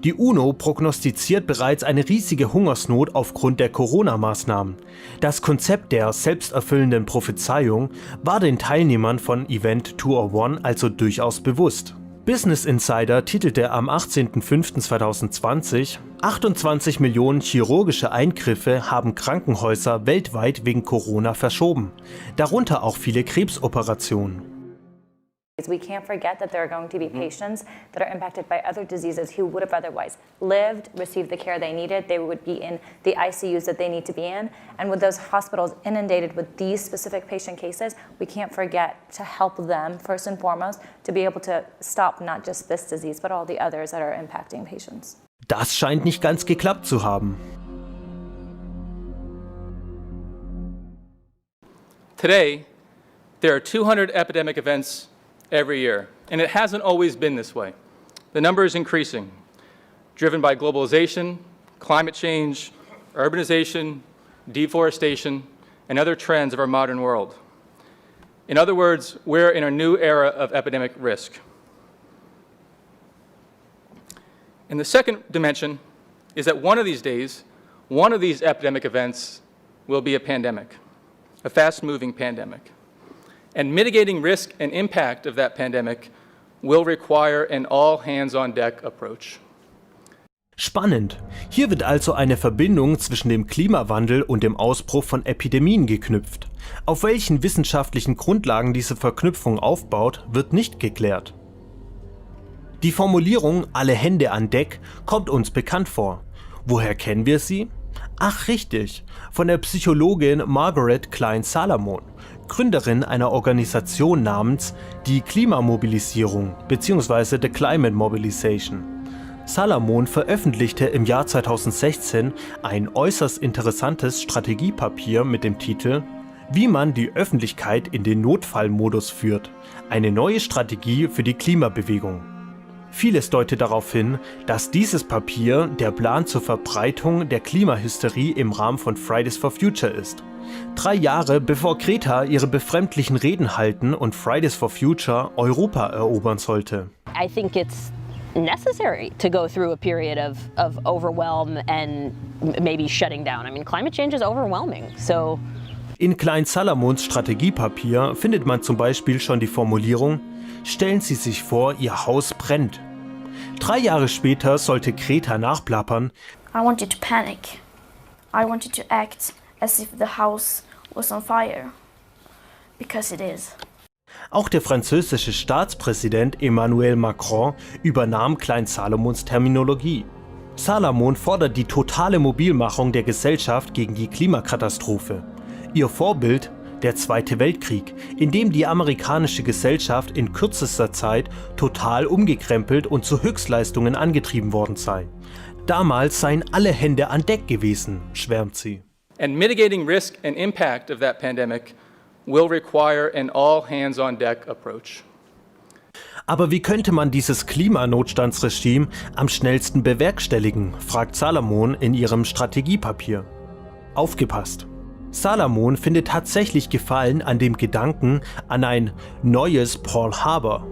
Die UNO prognostiziert bereits eine riesige Hungersnot aufgrund der Corona-Maßnahmen. Das Konzept der selbsterfüllenden Prophezeiung war den Teilnehmern von Event 201 also durchaus bewusst. Business Insider titelte am 18.05.2020: 28 Millionen chirurgische Eingriffe haben Krankenhäuser weltweit wegen Corona verschoben, darunter auch viele Krebsoperationen. We can't forget that there are going to be patients that are impacted by other diseases who would have otherwise lived, received the care they needed. They would be in the ICUs that they need to be in. And with those hospitals inundated with these specific patient cases, we can't forget to help them, first and foremost, to be able to stop not just this disease, but all the others that are impacting patients. Das scheint nicht ganz geklappt zu haben. Today, there are 200 epidemic events every year, and it hasn't always been this way. The number is increasing, driven by globalization, climate change, urbanization, deforestation, and other trends of our modern world. In other words, we're in a new era of epidemic risk. And the second dimension is that one of these days, one of these epidemic events will be a pandemic, a fast-moving pandemic. And mitigating risk and impact of that pandemic will require an all-hands-on-deck approach. Spannend. Hier wird also eine Verbindung zwischen dem Klimawandel und dem Ausbruch von Epidemien geknüpft. Auf welchen wissenschaftlichen Grundlagen diese Verknüpfung aufbaut, wird nicht geklärt. Die Formulierung "alle Hände an Deck" kommt uns bekannt vor. Woher kennen wir sie? Ach richtig, von der Psychologin Margaret Klein-Salamon, Gründerin einer Organisation namens die Klimamobilisierung bzw. The Climate Mobilization. Salamon veröffentlichte im Jahr 2016 ein äußerst interessantes Strategiepapier mit dem Titel "Wie man die Öffentlichkeit in den Notfallmodus führt. Eine neue Strategie für die Klimabewegung". Vieles deutet darauf hin, dass dieses Papier der Plan zur Verbreitung der Klimahysterie im Rahmen von Fridays for Future ist. 3 Jahre bevor Greta ihre befremdlichen Reden halten und Fridays for Future Europa erobern sollte. I think it's necessary to go through a period of overwhelm and maybe shutting down. I mean, climate change is overwhelming, so. In Klein-Salamons Strategiepapier findet man zum Beispiel schon die Formulierung: Stellen Sie sich vor, Ihr Haus brennt. 3 Jahre später sollte Greta nachplappern: I wanted to panic. I wanted to act as if the house was on fire. Because it is. Auch der französische Staatspräsident Emmanuel Macron übernahm Klein-Salomons Terminologie. Salamon fordert die totale Mobilmachung der Gesellschaft gegen die Klimakatastrophe. Ihr Vorbild: der Zweite Weltkrieg, in dem die amerikanische Gesellschaft in kürzester Zeit total umgekrempelt und zu Höchstleistungen angetrieben worden sei. Damals seien alle Hände an Deck gewesen, schwärmt sie. And mitigating risk and impact of that pandemic will require an all-hands-on-deck approach. Aber wie könnte man dieses Klimanotstandsregime am schnellsten bewerkstelligen, fragt Salamon in ihrem Strategiepapier. Aufgepasst! Salamon findet tatsächlich Gefallen an dem Gedanken an ein neues Pearl Harbor.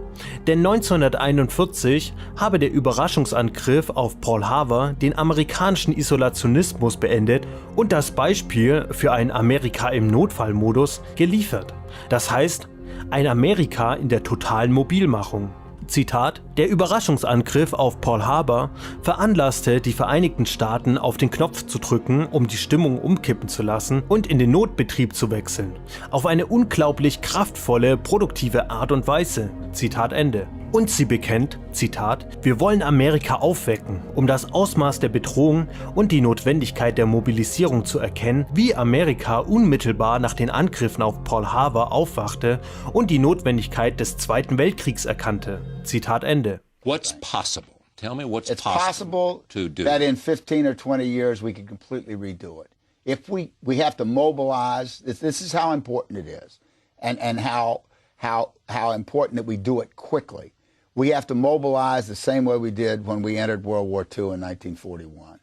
Denn 1941 habe der Überraschungsangriff auf Pearl Harbor den amerikanischen Isolationismus beendet und das Beispiel für ein Amerika im Notfallmodus geliefert. Das heißt, ein Amerika in der totalen Mobilmachung. Zitat: Der Überraschungsangriff auf Pearl Harbor veranlasste die Vereinigten Staaten, auf den Knopf zu drücken, um die Stimmung umkippen zu lassen und in den Notbetrieb zu wechseln. Auf eine unglaublich kraftvolle, produktive Art und Weise. Zitat Ende. Und sie bekennt, Zitat, wir wollen Amerika aufwecken, um das Ausmaß der Bedrohung und die Notwendigkeit der Mobilisierung zu erkennen, wie Amerika unmittelbar nach den Angriffen auf Pearl Harbor aufwachte und die Notwendigkeit des Zweiten Weltkriegs erkannte. Zitat Ende. What's possible? Tell me what's it's possible to do. That in 15 or 20 years we can completely redo it. If we have to mobilize, this is how important it is, and how important that we do it quickly. We have to mobilize the same way we did when we entered World War II in 1941.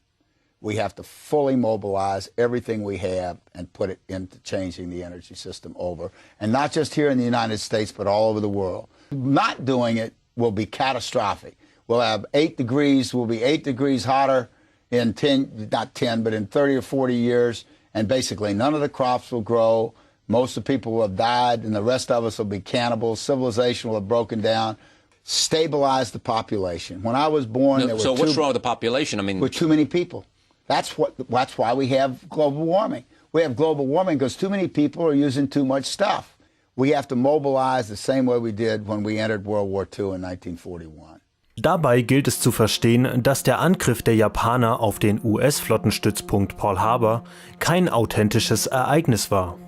We have to fully mobilize everything we have and put it into changing the energy system over. And not just here in the United States, but all over the world. Not doing it will be catastrophic. We'll have 8 degrees, we'll be 8 degrees hotter in 30 or 40 years, and basically none of the crops will grow. Most of the people will have died, and the rest of us will be cannibals. Civilization will have broken down. Stabilize the population. When I was born, there were so what's wrong with the population? I mean, with too many people. That's why we have global warming. We have global warming because too many people are using too much stuff. We have to mobilize the same way we did when we entered World War II in 1941. Dabei gilt es zu verstehen, dass der Angriff der Japaner auf den US-Flottenstützpunkt Pearl Harbor kein authentisches Ereignis war.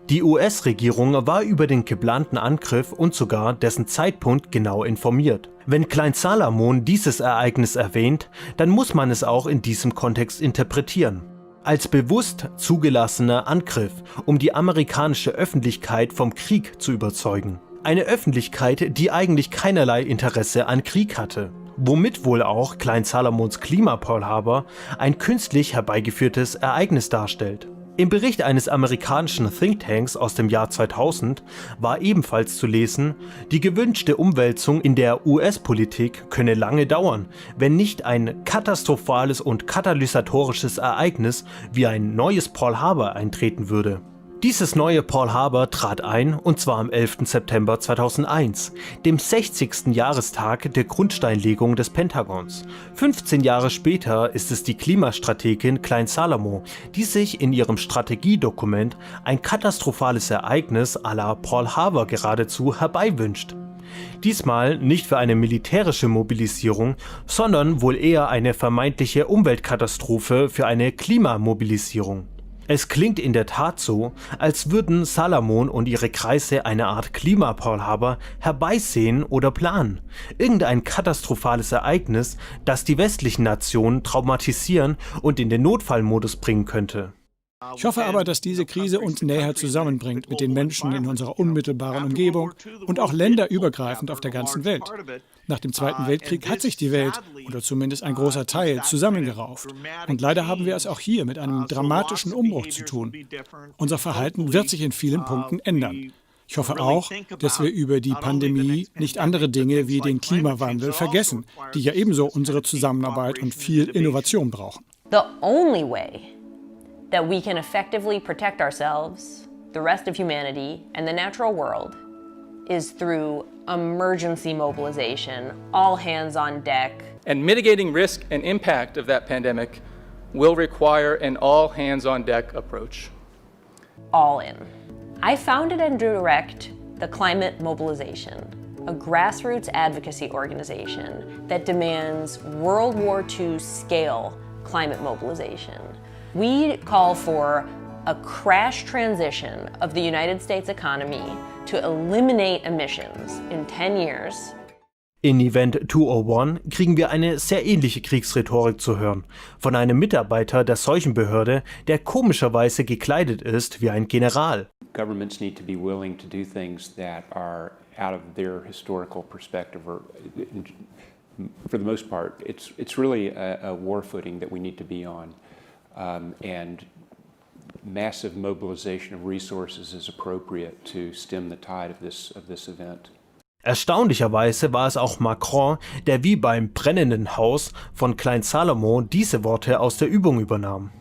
Die US-Regierung war über den geplanten Angriff und sogar dessen Zeitpunkt genau informiert. Wenn Klein Salomon dieses Ereignis erwähnt, dann muss man es auch in diesem Kontext interpretieren. Als bewusst zugelassener Angriff, um die amerikanische Öffentlichkeit vom Krieg zu überzeugen. Eine Öffentlichkeit, die eigentlich keinerlei Interesse an Krieg hatte. Womit wohl auch Klein Salomons Klima Pearl Harbor ein künstlich herbeigeführtes Ereignis darstellt. Im Bericht eines amerikanischen Thinktanks aus dem Jahr 2000 war ebenfalls zu lesen, die gewünschte Umwälzung in der US-Politik könne lange dauern, wenn nicht ein katastrophales und katalysatorisches Ereignis wie ein neues Pearl Harbor eintreten würde. Dieses neue Pearl Harbor trat ein, und zwar am 11. September 2001, dem 60. Jahrestag der Grundsteinlegung des Pentagons. 15 Jahre später ist es die Klimastrategin Klein Salomon, die sich in ihrem Strategiedokument ein katastrophales Ereignis à la Pearl Harbor geradezu herbeiwünscht. Diesmal nicht für eine militärische Mobilisierung, sondern wohl eher eine vermeintliche Umweltkatastrophe für eine Klimamobilisierung. Es klingt in der Tat so, als würden Salomon und ihre Kreise eine Art Klima-Pearl Harbor herbeisehen oder planen. Irgendein katastrophales Ereignis, das die westlichen Nationen traumatisieren und in den Notfallmodus bringen könnte. Ich hoffe aber, dass diese Krise uns näher zusammenbringt mit den Menschen in unserer unmittelbaren Umgebung und auch länderübergreifend auf der ganzen Welt. Nach dem Zweiten Weltkrieg hat sich die Welt, oder zumindest ein großer Teil, zusammengerauft. Und leider haben wir es auch hier mit einem dramatischen Umbruch zu tun. Unser Verhalten wird sich in vielen Punkten ändern. Ich hoffe auch, dass wir über die Pandemie nicht andere Dinge wie den Klimawandel vergessen, die ja ebenso unsere Zusammenarbeit und viel Innovation brauchen. The only way that we can effectively protect ourselves, the rest of humanity, and the natural world is through emergency mobilization, all hands on deck. And mitigating risk and impact of that pandemic will require an all hands on deck approach. All in. I founded and direct the Climate Mobilization, a grassroots advocacy organization that demands World War II scale climate mobilization. We call for a crash transition of the United States economy to eliminate emissions in 10 years. In Event 201 kriegen wir eine sehr ähnliche Kriegsrhetorik zu hören, von einem Mitarbeiter der Seuchenbehörde, der komischerweise gekleidet ist wie ein General. Governments need to be willing to do things that are out of their historical perspective, or for the most part, it's really a war footing that we need to be on, and massive mobilization of resources is appropriate to stem the tide of this event. Erstaunlicherweise war es auch Macron, der wie beim brennenden Haus von Klein Salomon diese Worte aus der Übung übernahm.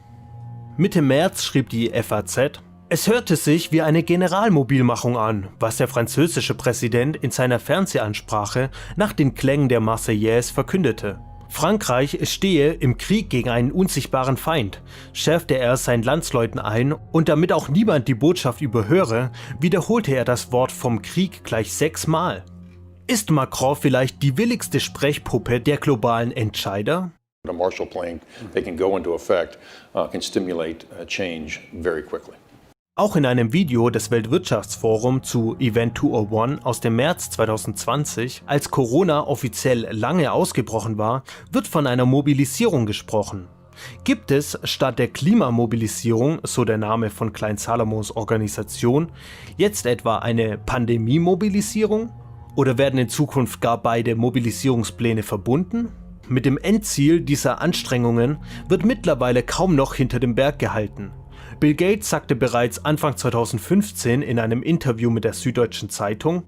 Mitte März schrieb die FAZ, Es hörte sich wie eine Generalmobilmachung an, was der französische Präsident in seiner Fernsehansprache nach den Klängen der Marseillaise verkündete. Frankreich stehe im Krieg gegen einen unsichtbaren Feind, schärfte er seinen Landsleuten ein, und damit auch niemand die Botschaft überhöre, wiederholte er das Wort vom Krieg gleich 6 Mal. Ist Macron vielleicht die willigste Sprechpuppe der globalen Entscheider? A Marshall Plan, they can go into effect, can stimulate change very quickly. Auch in einem Video des Weltwirtschaftsforums zu Event 201 aus dem März 2020, als Corona offiziell lange ausgebrochen war, wird von einer Mobilisierung gesprochen. Gibt es statt der Klimamobilisierung, so der Name von Klein Salomos Organisation, jetzt etwa eine Pandemie-Mobilisierung? Oder werden in Zukunft gar beide Mobilisierungspläne verbunden? Mit dem Endziel dieser Anstrengungen wird mittlerweile kaum noch hinter dem Berg gehalten. Bill Gates sagte bereits Anfang 2015 in einem Interview mit der Süddeutschen Zeitung,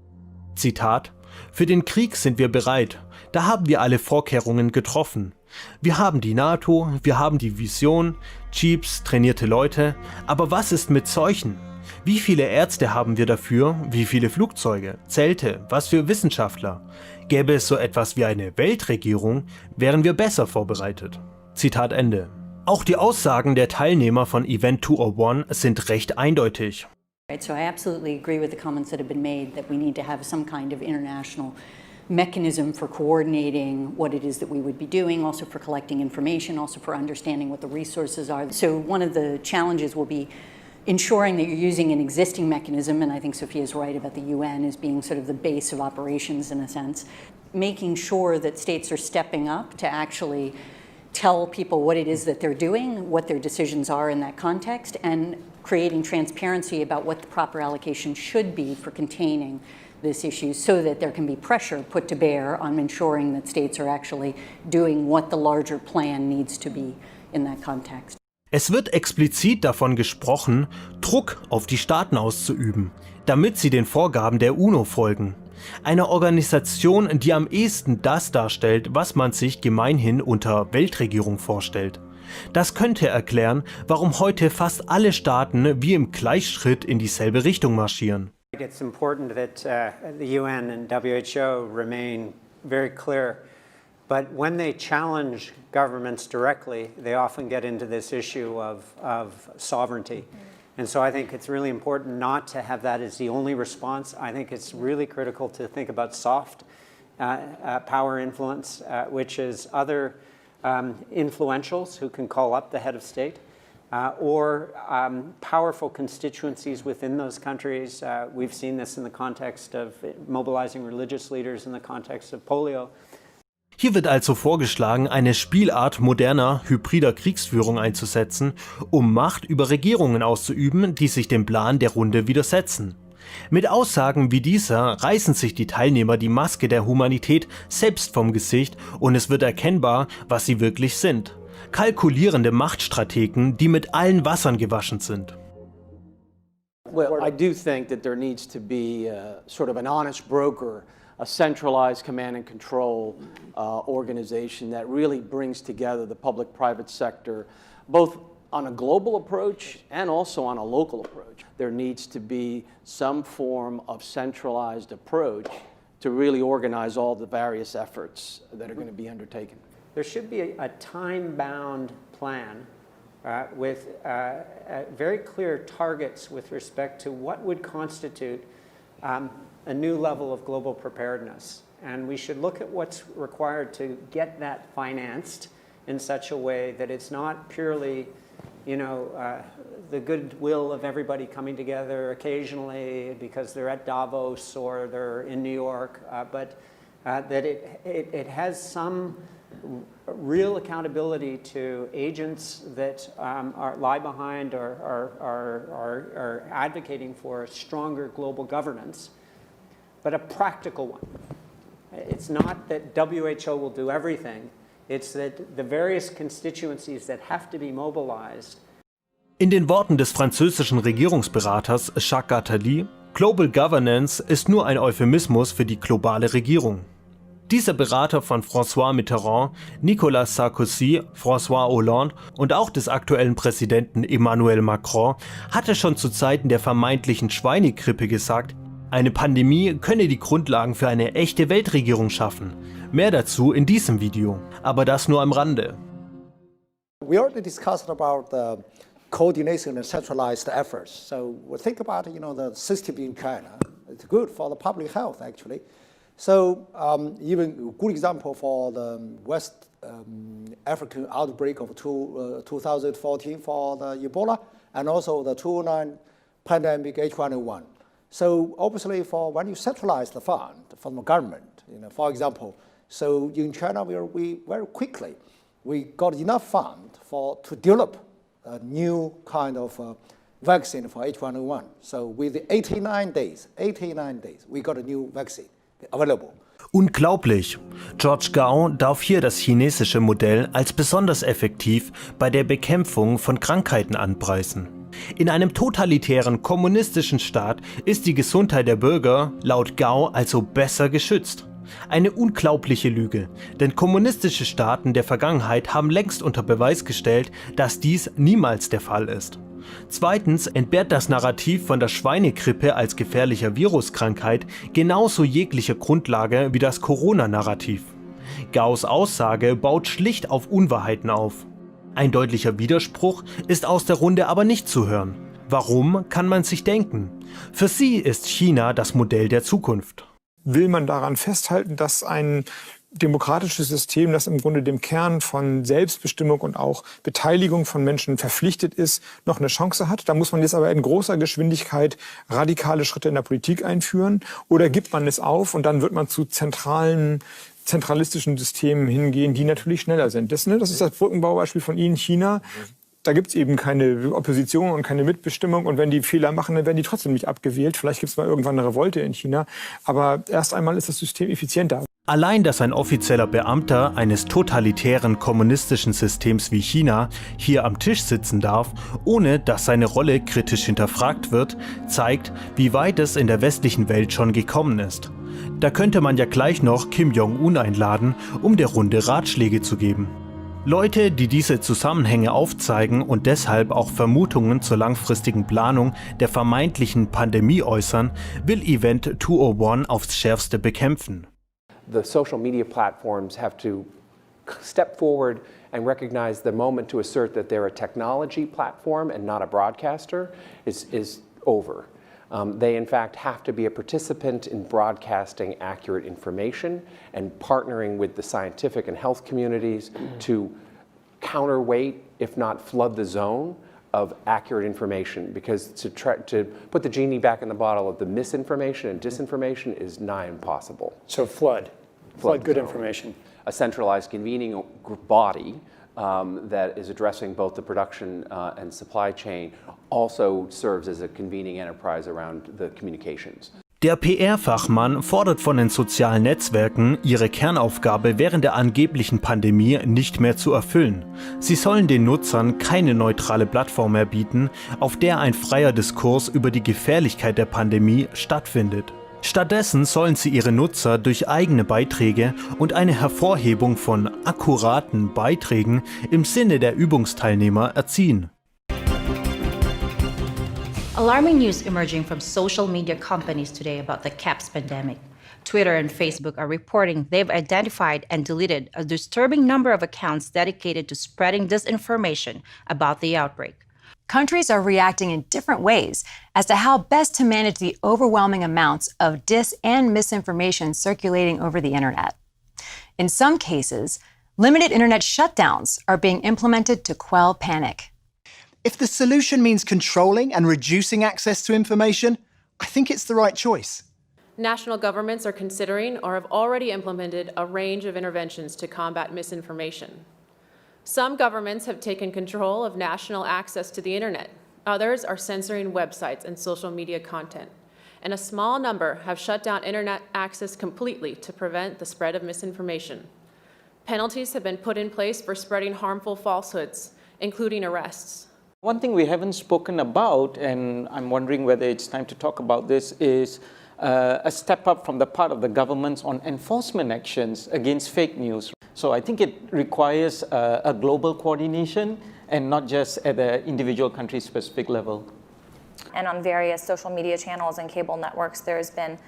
Zitat, „Für den Krieg sind wir bereit, da haben wir alle Vorkehrungen getroffen. Wir haben die NATO, wir haben die Vision, Jeeps, trainierte Leute, aber was ist mit Seuchen? Wie viele Ärzte haben wir dafür, wie viele Flugzeuge, Zelte, was für Wissenschaftler? Gäbe es so etwas wie eine Weltregierung, wären wir besser vorbereitet." Zitat Ende. Auch die Aussagen der Teilnehmer von Event 201 sind recht eindeutig. So I absolutely agree with the comments that have been made that we need to have some kind of international mechanism for coordinating what it is that we would be doing, also for collecting information, also for understanding what the resources are. So one of the challenges will be ensuring that you're using an existing mechanism, and I think Sophia's right about the UN as being sort of the base of operations in a sense, making sure that states are stepping up to actually tell people what it is that they're doing, what their decisions are in that context, and creating transparency about what the proper allocation should be for containing this issue so that there can be pressure put to bear on ensuring that states are actually doing what the larger plan needs to be in that context. Es wird explizit davon gesprochen, Druck auf die Staaten auszuüben, damit sie den Vorgaben der UNO folgen. Eine Organisation, die am ehesten das darstellt, was man sich gemeinhin unter Weltregierung vorstellt. Das könnte erklären, warum heute fast alle Staaten wie im Gleichschritt in dieselbe Richtung marschieren. It's important that the UN and WHO remain very clear, but when they challenge governments directly, they often get into this issue of sovereignty. And so I think it's really important not to have that as the only response. I think it's really critical to think about soft power influence, which is other influentials who can call up the head of state, or powerful constituencies within those countries. We've seen this in the context of mobilizing religious leaders in the context of polio. Hier wird also vorgeschlagen, eine Spielart moderner, hybrider Kriegsführung einzusetzen, um Macht über Regierungen auszuüben, die sich dem Plan der Runde widersetzen. Mit Aussagen wie dieser reißen sich die Teilnehmer die Maske der Humanität selbst vom Gesicht und es wird erkennbar, was sie wirklich sind. Kalkulierende Machtstrategen, die mit allen Wassern gewaschen sind. Well, I do think that there needs to be sort of an honest broker, a centralized command and control organization that really brings together the public-private sector, both on a global approach and also on a local approach. There needs to be some form of centralized approach to really organize all the various efforts that are going to be undertaken. There should be a time-bound plan with very clear targets with respect to what would constitute a new level of global preparedness. And we should look at what's required to get that financed in such a way that it's not purely, the goodwill of everybody coming together occasionally because they're at Davos or they're in New York, but that it has some real accountability to agents that lie behind or are advocating for stronger global governance, but a practical one. It's not that WHO will do everything, it's that the various constituencies that have to be mobilized. In den Worten des französischen Regierungsberaters Jacques Attali, Global Governance ist nur ein Euphemismus für die globale Regierung. Dieser Berater von François Mitterrand, Nicolas Sarkozy, François Hollande und auch des aktuellen Präsidenten Emmanuel Macron hatte schon zu Zeiten der vermeintlichen Schweinegrippe gesagt, eine Pandemie könne die Grundlagen für eine echte Weltregierung schaffen. Mehr dazu in diesem Video, aber das nur am Rande. We already discussed about the coordination and centralized efforts. So we think about, the system in China. It's good for the public health, actually. So even a good example for the West African outbreak of 2014 for the Ebola, and also the 2009 pandemic H1N1. So obviously, when you centralize the fund from the government, for example, so in China we very quickly we got enough fund to develop a new kind of vaccine for H1N1. So with 89 days, we got a new vaccine available. Unglaublich! George Gao darf hier das chinesische Modell als besonders effektiv bei der Bekämpfung von Krankheiten anpreisen. In einem totalitären kommunistischen Staat ist die Gesundheit der Bürger laut Gao also besser geschützt. Eine unglaubliche Lüge, denn kommunistische Staaten der Vergangenheit haben längst unter Beweis gestellt, dass dies niemals der Fall ist. Zweitens entbehrt das Narrativ von der Schweinegrippe als gefährlicher Viruskrankheit genauso jegliche Grundlage wie das Corona-Narrativ. Gaos Aussage baut schlicht auf Unwahrheiten auf. Ein deutlicher Widerspruch ist aus der Runde aber nicht zu hören. Warum, kann man sich denken? Für sie ist China das Modell der Zukunft. Will man daran festhalten, dass ein demokratisches System, das im Grunde dem Kern von Selbstbestimmung und auch Beteiligung von Menschen verpflichtet ist, noch eine Chance hat? Da muss man jetzt aber in großer Geschwindigkeit radikale Schritte in der Politik einführen. Oder gibt man es auf und dann wird man zu zentralistischen Systemen hingehen, die natürlich schneller sind. Das ist das Brückenbaubeispiel von Ihnen, China. Da gibt es eben keine Opposition und keine Mitbestimmung. Und wenn die Fehler machen, dann werden die trotzdem nicht abgewählt. Vielleicht gibt es mal irgendwann eine Revolte in China. Aber erst einmal ist das System effizienter. Allein, dass ein offizieller Beamter eines totalitären kommunistischen Systems wie China hier am Tisch sitzen darf, ohne dass seine Rolle kritisch hinterfragt wird, zeigt, wie weit es in der westlichen Welt schon gekommen ist. Da könnte man ja gleich noch Kim Jong-un einladen, um der Runde Ratschläge zu geben. Leute, die diese Zusammenhänge aufzeigen und deshalb auch Vermutungen zur langfristigen Planung der vermeintlichen Pandemie äußern, will Event 201 aufs Schärfste bekämpfen. The social media platforms have to step forward and recognize the moment to assert that they're a technology platform and not a broadcaster is over. They in fact have to be a participant in broadcasting accurate information and partnering with the scientific and health communities to counterweight, if not flood the zone of accurate information, because to put the genie back in the bottle of the misinformation and disinformation is nigh impossible. So flood good information. A centralized convening body that is addressing both the production and supply chain also serves as a convening enterprise around the communications. Der PR-Fachmann fordert von den sozialen Netzwerken, ihre Kernaufgabe während der angeblichen Pandemie nicht mehr zu erfüllen. Sie sollen den Nutzern keine neutrale Plattform mehr bieten, auf der ein freier Diskurs über die Gefährlichkeit der Pandemie stattfindet. Stattdessen sollen sie ihre Nutzer durch eigene Beiträge und eine Hervorhebung von akkuraten Beiträgen im Sinne der Übungsteilnehmer erziehen. Alarming news emerging from social media companies today about the CAPS pandemic. Twitter and Facebook are reporting they've identified and deleted a disturbing number of accounts dedicated to spreading disinformation about the outbreak. Countries are reacting in different ways as to how best to manage the overwhelming amounts of dis- and misinformation circulating over the internet. In some cases, limited internet shutdowns are being implemented to quell panic. If the solution means controlling and reducing access to information, I think it's the right choice. National governments are considering or have already implemented a range of interventions to combat misinformation. Some governments have taken control of national access to the internet. Others are censoring websites and social media content. And a small number have shut down internet access completely to prevent the spread of misinformation. Penalties have been put in place for spreading harmful falsehoods, including arrests. One thing we haven't spoken about, and I'm wondering whether it's time to talk about this, is a step up from the part of the governments on enforcement actions against fake news. So I think it requires a global coordination and not just at the individual country-specific level. And on various social media channels and cable networks, there's been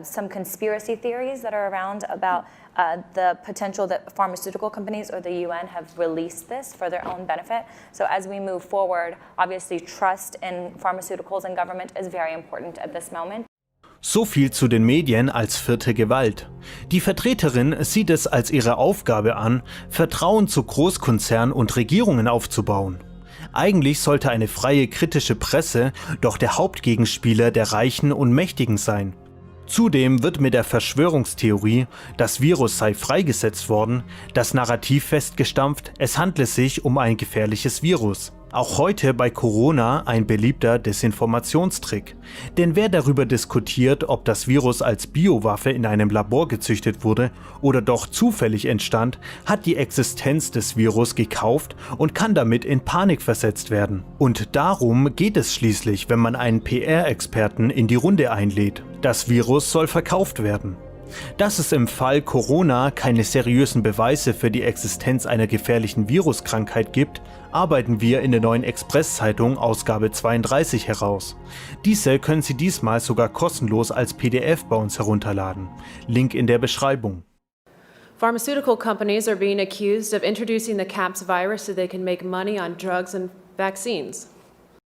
some conspiracy theories that are around about the potential that pharmaceutical companies or the UN have released this for their own benefit. So as we move forward, obviously trust in pharmaceuticals and government is very important at this moment. So viel zu den Medien als vierte Gewalt. Die Vertreterin sieht es als ihre Aufgabe an, Vertrauen zu Großkonzernen und Regierungen aufzubauen. Eigentlich sollte eine freie kritische Presse doch der Hauptgegenspieler der Reichen und Mächtigen sein. Zudem wird mit der Verschwörungstheorie, das Virus sei freigesetzt worden, das Narrativ festgestampft, es handle sich um ein gefährliches Virus. Auch heute bei Corona ein beliebter Desinformationstrick. Denn wer darüber diskutiert, ob das Virus als Biowaffe in einem Labor gezüchtet wurde oder doch zufällig entstand, hat die Existenz des Virus gekauft und kann damit in Panik versetzt werden. Und darum geht es schließlich, wenn man einen PR-Experten in die Runde einlädt. Das Virus soll verkauft werden. Dass es im Fall Corona keine seriösen Beweise für die Existenz einer gefährlichen Viruskrankheit gibt, arbeiten wir in der neuen Express-Zeitung Ausgabe 32 heraus. Diese können Sie diesmal sogar kostenlos als PDF bei uns herunterladen. Link in der Beschreibung. Pharmaceutical companies are being accused of introducing the CAPS virus so they can make money on drugs and vaccines.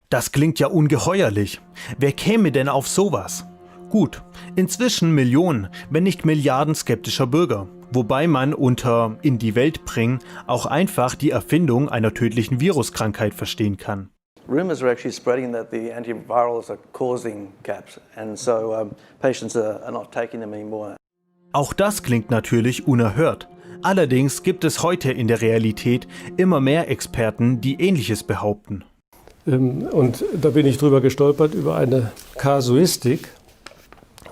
Das klingt ja ungeheuerlich. Wer käme denn auf sowas? Gut, inzwischen Millionen, wenn nicht Milliarden skeptischer Bürger, wobei man unter in die Welt bringen auch einfach die Erfindung einer tödlichen Viruskrankheit verstehen kann. Rumors are actually spreading that the antivirals are causing CAPS, and so patients are not taking them anymore. Auch das klingt natürlich unerhört. Allerdings gibt es heute in der Realität immer mehr Experten, die Ähnliches behaupten. Und da bin ich drüber gestolpert, über eine Kasuistik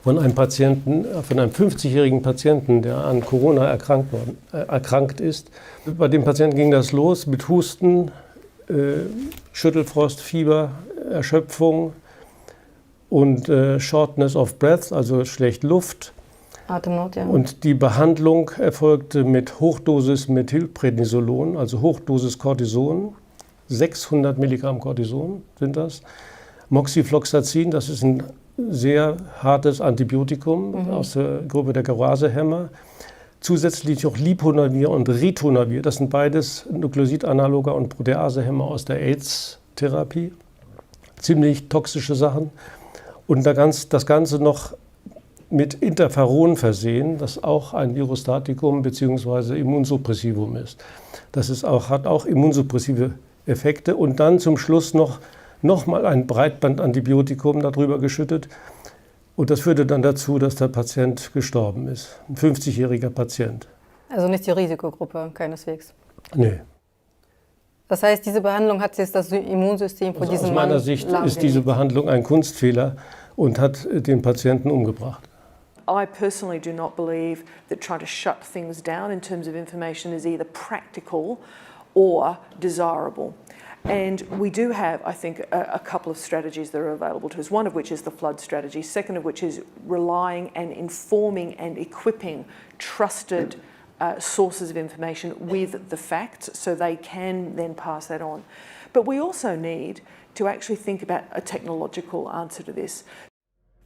von einem Patienten, von einem 50-jährigen Patienten, der an Corona erkrankt ist. Bei dem Patienten ging das los mit Husten, Schüttelfrost, Fieber, Erschöpfung und Shortness of Breath, also schlecht Luft. Atemnot, ja. Und die Behandlung erfolgte mit Hochdosis Methylprednisolon, also Hochdosis Cortison, 600 Milligramm Cortison sind das. Moxifloxacin, das ist ein sehr hartes Antibiotikum aus der Gruppe der Gerasehämmer. Zusätzlich noch Liponavir und Ritonavir. Das sind beides Nukleosidanaloga und Proteasehämmer aus der AIDS-Therapie. Ziemlich toxische Sachen. Und das Ganze noch mit Interferon versehen, das auch ein Virostatikum bzw. Immunsuppressivum ist. Das hat auch immunsuppressive Effekte. Und dann zum Schluss noch mal ein Breitbandantibiotikum darüber geschüttet. Und das führte dann dazu, dass der Patient gestorben ist. Ein 50-jähriger Patient. Also nicht die Risikogruppe, keineswegs. Nee. Das heißt, diese Behandlung hat jetzt das Immunsystem von diesem Mann aus meiner Sicht ist diese Behandlung ein Kunstfehler und hat den Patienten umgebracht. I personally do not believe that trying to shut things down in terms of information is either practical or desirable. And we do have, I think, a couple of strategies that are available to us, one of which is the flood strategy, second of which is relying and informing and equipping trusted sources of information with the facts so they can then pass that on. But we also need to actually think about a technological answer to this.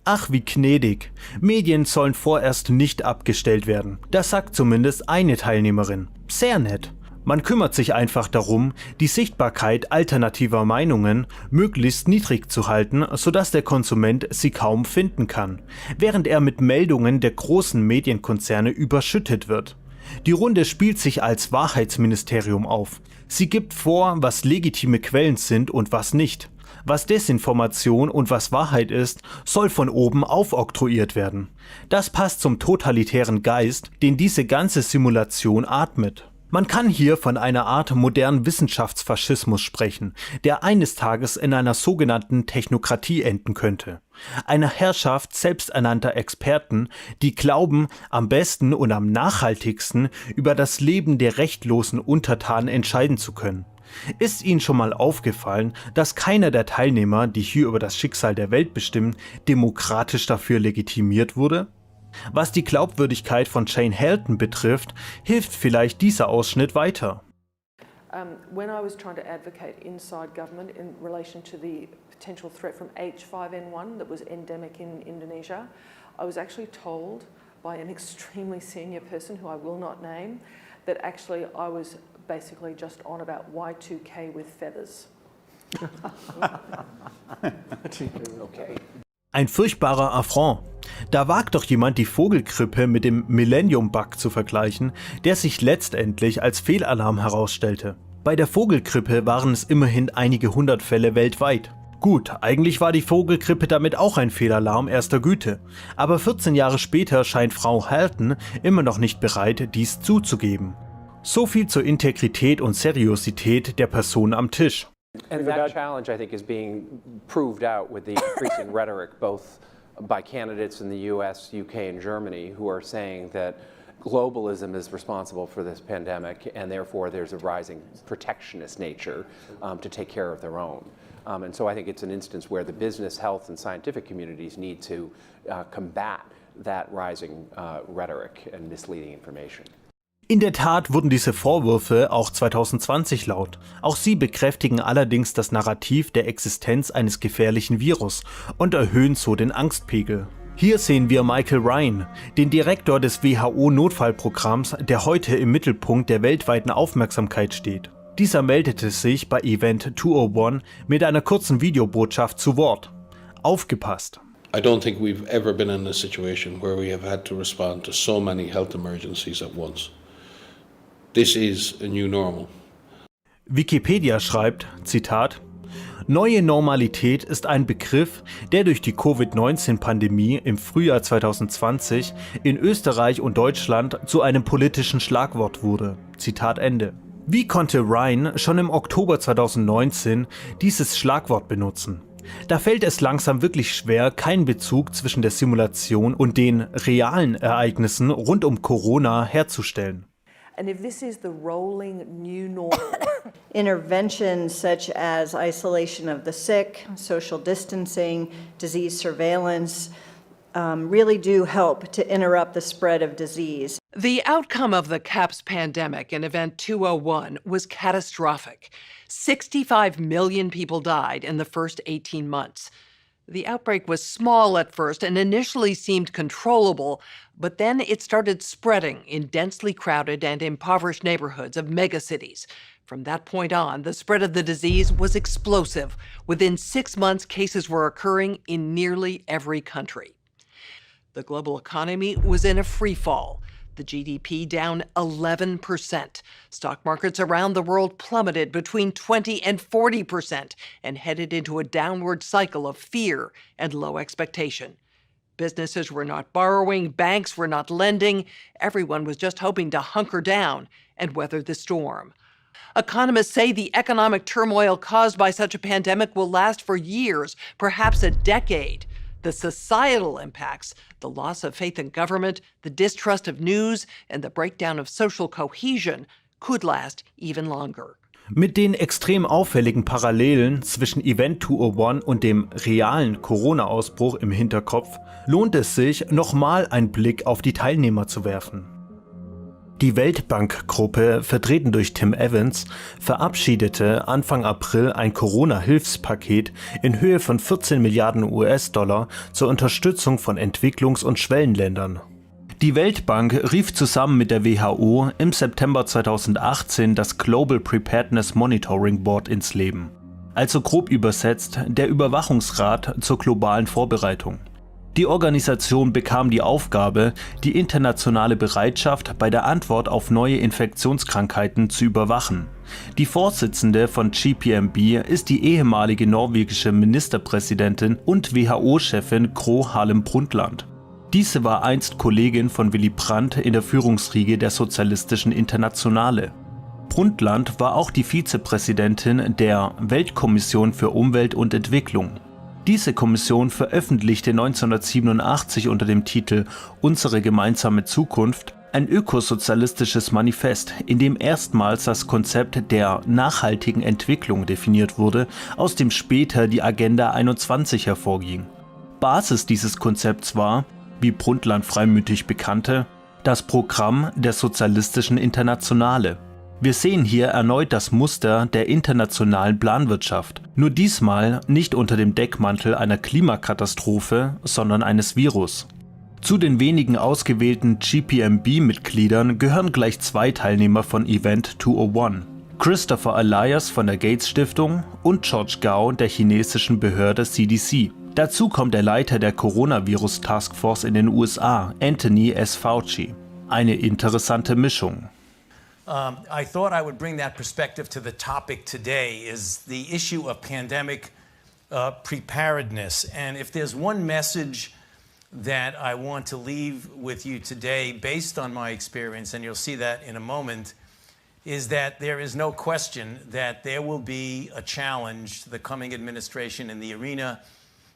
Ach, wie gnädig. Medien sollen vorerst nicht abgestellt werden. Das sagt zumindest eine Teilnehmerin. Sehr nett. Man kümmert sich einfach darum, die Sichtbarkeit alternativer Meinungen möglichst niedrig zu halten, sodass der Konsument sie kaum finden kann, während er mit Meldungen der großen Medienkonzerne überschüttet wird. Die Runde spielt sich als Wahrheitsministerium auf. Sie gibt vor, was legitime Quellen sind und was nicht. Was Desinformation und was Wahrheit ist, soll von oben aufoktroyiert werden. Das passt zum totalitären Geist, den diese ganze Simulation atmet. Man kann hier von einer Art modernen Wissenschaftsfaschismus sprechen, der eines Tages in einer sogenannten Technokratie enden könnte. Einer Herrschaft selbsternannter Experten, die glauben, am besten und am nachhaltigsten über das Leben der rechtlosen Untertanen entscheiden zu können. Ist Ihnen schon mal aufgefallen, dass keiner der Teilnehmer, die hier über das Schicksal der Welt bestimmen, demokratisch dafür legitimiert wurde? Was die Glaubwürdigkeit von Jane Halton betrifft, hilft vielleicht dieser Ausschnitt weiter. When I was trying to advocate inside government in relation to the potential threat from H5N1 that was endemic in Indonesia, I was actually told by an extremely senior person who I will not name that actually I was basically just on about Y2K with feathers. Okay. Ein furchtbarer Affront. Da wagt doch jemand, die Vogelgrippe mit dem Millennium-Bug zu vergleichen, der sich letztendlich als Fehlalarm herausstellte. Bei der Vogelgrippe waren es immerhin einige hundert Fälle weltweit. Gut, eigentlich war die Vogelgrippe damit auch ein Fehlalarm erster Güte, aber 14 Jahre später scheint Frau Halton immer noch nicht bereit, dies zuzugeben. So viel zur Integrität und Seriosität der Person am Tisch. And that challenge, I think, is being proved out with the increasing rhetoric, both by candidates in the US, UK, and Germany, who are saying that globalism is responsible for this pandemic, and therefore there's a rising protectionist nature to take care of their own. And so I think it's an instance where the business, health, and scientific communities need to combat that rising rhetoric and misleading information. In der Tat wurden diese Vorwürfe auch 2020 laut. Auch sie bekräftigen allerdings das Narrativ der Existenz eines gefährlichen Virus und erhöhen so den Angstpegel. Hier sehen wir Michael Ryan, den Direktor des WHO-Notfallprogramms, der heute im Mittelpunkt der weltweiten Aufmerksamkeit steht. Dieser meldete sich bei Event 201 mit einer kurzen Videobotschaft zu Wort. Aufgepasst! I don't think we've ever been in a situation where we have had to respond to so many health emergencies at once. This is a new normal. Wikipedia schreibt, Zitat, Neue Normalität ist ein Begriff, der durch die Covid-19-Pandemie im Frühjahr 2020 in Österreich und Deutschland zu einem politischen Schlagwort wurde. Zitat Ende. Wie konnte Ryan schon im Oktober 2019 dieses Schlagwort benutzen? Da fällt es langsam wirklich schwer, keinen Bezug zwischen der Simulation und den realen Ereignissen rund um Corona herzustellen. And if this is the rolling new normal, interventions such as isolation of the sick, social distancing, disease surveillance, really do help to interrupt the spread of disease. The outcome of the CAPS pandemic in Event 201 was catastrophic. 65 million people died in the first 18 months. The outbreak was small at first and initially seemed controllable, but then it started spreading in densely crowded and impoverished neighborhoods of megacities. From that point on, the spread of the disease was explosive. Within 6 months, cases were occurring in nearly every country. The global economy was in a free fall. The GDP down 11%. Stock markets around the world plummeted between 20 and 40% and headed into a downward cycle of fear and low expectation. Businesses were not borrowing, banks were not lending. Everyone was just hoping to hunker down and weather the storm. Economists say the economic turmoil caused by such a pandemic will last for years, perhaps a decade. The societal impacts, the loss of faith in government, the distrust of news, and the breakdown of social cohesion could last even longer. Mit den extrem auffälligen Parallelen zwischen Event 201 und dem realen Corona-Ausbruch im Hinterkopf lohnt es sich, nochmal einen Blick auf die Teilnehmer zu werfen. Die Weltbankgruppe, vertreten durch Tim Evans, verabschiedete Anfang April ein Corona-Hilfspaket in Höhe von 14 Milliarden US-Dollar zur Unterstützung von Entwicklungs- und Schwellenländern. Die Weltbank rief zusammen mit der WHO im September 2018 das Global Preparedness Monitoring Board ins Leben. Also grob übersetzt der Überwachungsrat zur globalen Vorbereitung. Die Organisation bekam die Aufgabe, die internationale Bereitschaft bei der Antwort auf neue Infektionskrankheiten zu überwachen. Die Vorsitzende von GPMB ist die ehemalige norwegische Ministerpräsidentin und WHO-Chefin Gro Harlem Brundtland. Diese war einst Kollegin von Willy Brandt in der Führungsriege der Sozialistischen Internationale. Brundtland war auch die Vizepräsidentin der Weltkommission für Umwelt und Entwicklung. Diese Kommission veröffentlichte 1987 unter dem Titel Unsere gemeinsame Zukunft Ein ökosozialistisches Manifest, in dem erstmals das Konzept der nachhaltigen Entwicklung definiert wurde, aus dem später die Agenda 21 hervorging. Basis dieses Konzepts war, wie Brundtland freimütig bekannte, das Programm der Sozialistischen Internationale. Wir sehen hier erneut das Muster der internationalen Planwirtschaft, nur diesmal nicht unter dem Deckmantel einer Klimakatastrophe, sondern eines Virus. Zu den wenigen ausgewählten GPMB-Mitgliedern gehören gleich 2 Teilnehmer von Event 201, Christopher Elias von der Gates Stiftung und George Gao der chinesischen Behörde CDC. Dazu kommt der Leiter der Coronavirus Taskforce in den USA, Anthony S. Fauci. Eine interessante Mischung. I thought I would bring that perspective to the topic today, is the issue of pandemic preparedness. And if there's one message that I want to leave with you today based on my experience, and you'll see that in a moment, is that there is no question that there will be a challenge to the coming administration in the arena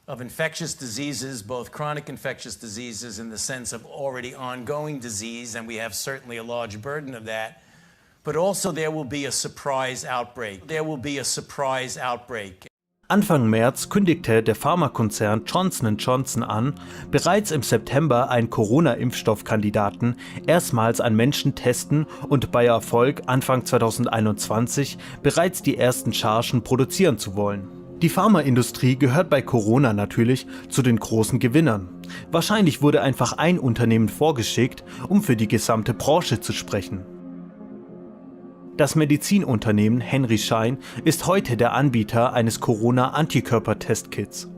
of infectious diseases, both chronic infectious diseases in the sense of already ongoing disease, and we have certainly a large burden of that, but also there will be a surprise outbreak. There will be a surprise outbreak. Anfang März kündigte der Pharmakonzern Johnson & Johnson an, bereits im September einen Corona-Impfstoffkandidaten erstmals an Menschen testen und bei Erfolg Anfang 2021 bereits die ersten Chargen produzieren zu wollen. Die Pharmaindustrie gehört bei Corona natürlich zu den großen Gewinnern. Wahrscheinlich wurde einfach ein Unternehmen vorgeschickt, um für die gesamte Branche zu sprechen. Das Medizinunternehmen Henry Schein ist heute der Anbieter eines Corona-Antikörper-Testkits.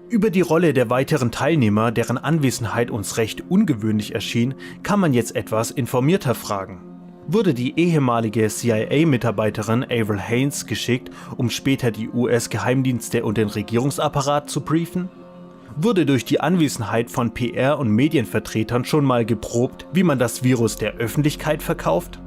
Über die Rolle der weiteren Teilnehmer, deren Anwesenheit uns recht ungewöhnlich erschien, kann man jetzt etwas informierter fragen. Wurde die ehemalige CIA-Mitarbeiterin Avril Haines geschickt, um später die US-Geheimdienste und den Regierungsapparat zu briefen? Wurde durch die Anwesenheit von PR- und Medienvertretern schon mal geprobt, wie man das Virus der Öffentlichkeit verkauft?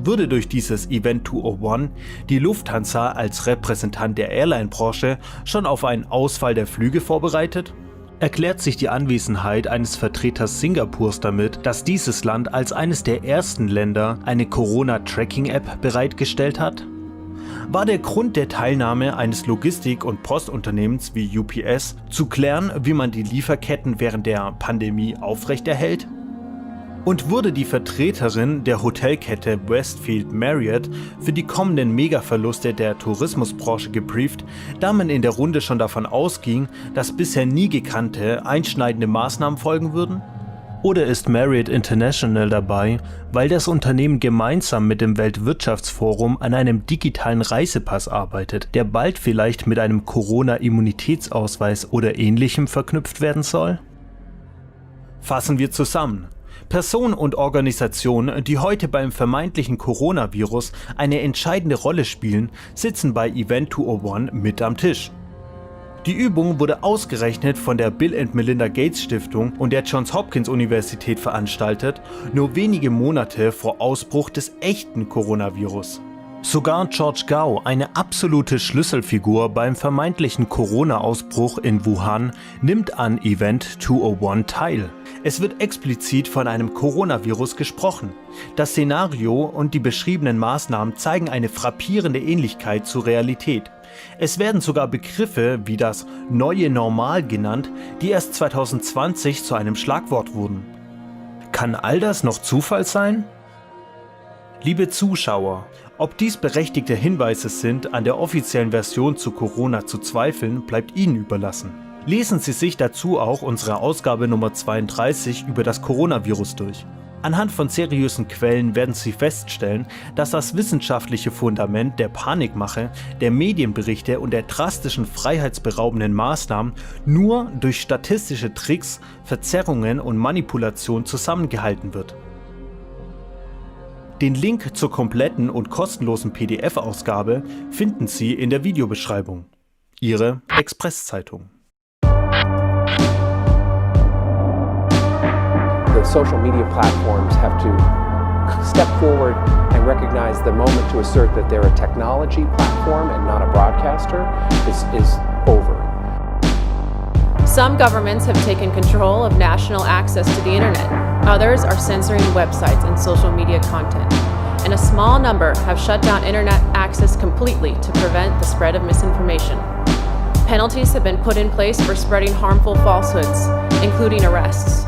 Wurde durch dieses Event 201 die Lufthansa als Repräsentant der Airline-Branche schon auf einen Ausfall der Flüge vorbereitet? Erklärt sich die Anwesenheit eines Vertreters Singapurs damit, dass dieses Land als eines der ersten Länder eine Corona-Tracking-App bereitgestellt hat? War der Grund der Teilnahme eines Logistik- und Postunternehmens wie UPS zu klären, wie man die Lieferketten während der Pandemie aufrechterhält? Und wurde die Vertreterin der Hotelkette Westfield Marriott für die kommenden Megaverluste der Tourismusbranche gebrieft, da man in der Runde schon davon ausging, dass bisher nie gekannte, einschneidende Maßnahmen folgen würden? Oder ist Marriott International dabei, weil das Unternehmen gemeinsam mit dem Weltwirtschaftsforum an einem digitalen Reisepass arbeitet, der bald vielleicht mit einem Corona-Immunitätsausweis oder Ähnlichem verknüpft werden soll? Fassen wir zusammen. Personen und Organisationen, die heute beim vermeintlichen Coronavirus eine entscheidende Rolle spielen, sitzen bei Event 201 mit am Tisch. Die Übung wurde ausgerechnet von der Bill & Melinda Gates Stiftung und der Johns Hopkins Universität veranstaltet, nur wenige Monate vor Ausbruch des echten Coronavirus. Sogar George Gao, eine absolute Schlüsselfigur beim vermeintlichen Corona-Ausbruch in Wuhan, nimmt an Event 201 teil. Es wird explizit von einem Coronavirus gesprochen. Das Szenario und die beschriebenen Maßnahmen zeigen eine frappierende Ähnlichkeit zur Realität. Es werden sogar Begriffe wie das neue Normal genannt, die erst 2020 zu einem Schlagwort wurden. Kann all das noch Zufall sein? Liebe Zuschauer, ob dies berechtigte Hinweise sind, an der offiziellen Version zu Corona zu zweifeln, bleibt Ihnen überlassen. Lesen Sie sich dazu auch unsere Ausgabe Nummer 32 über das Coronavirus durch. Anhand von seriösen Quellen werden Sie feststellen, dass das wissenschaftliche Fundament der Panikmache, der Medienberichte und der drastischen freiheitsberaubenden Maßnahmen nur durch statistische Tricks, Verzerrungen und Manipulation zusammengehalten wird. Den Link zur kompletten und kostenlosen PDF-Ausgabe finden Sie in der Videobeschreibung. Ihre Express-Zeitung. The social media platforms have to step forward and recognize the moment to assert that they're a technology platform and not a broadcaster is over. Some governments have taken control of national access to the internet. Others are censoring websites and social media content. And a small number have shut down internet access completely to prevent the spread of misinformation. Penalties have been put in place for spreading harmful falsehoods, including arrests.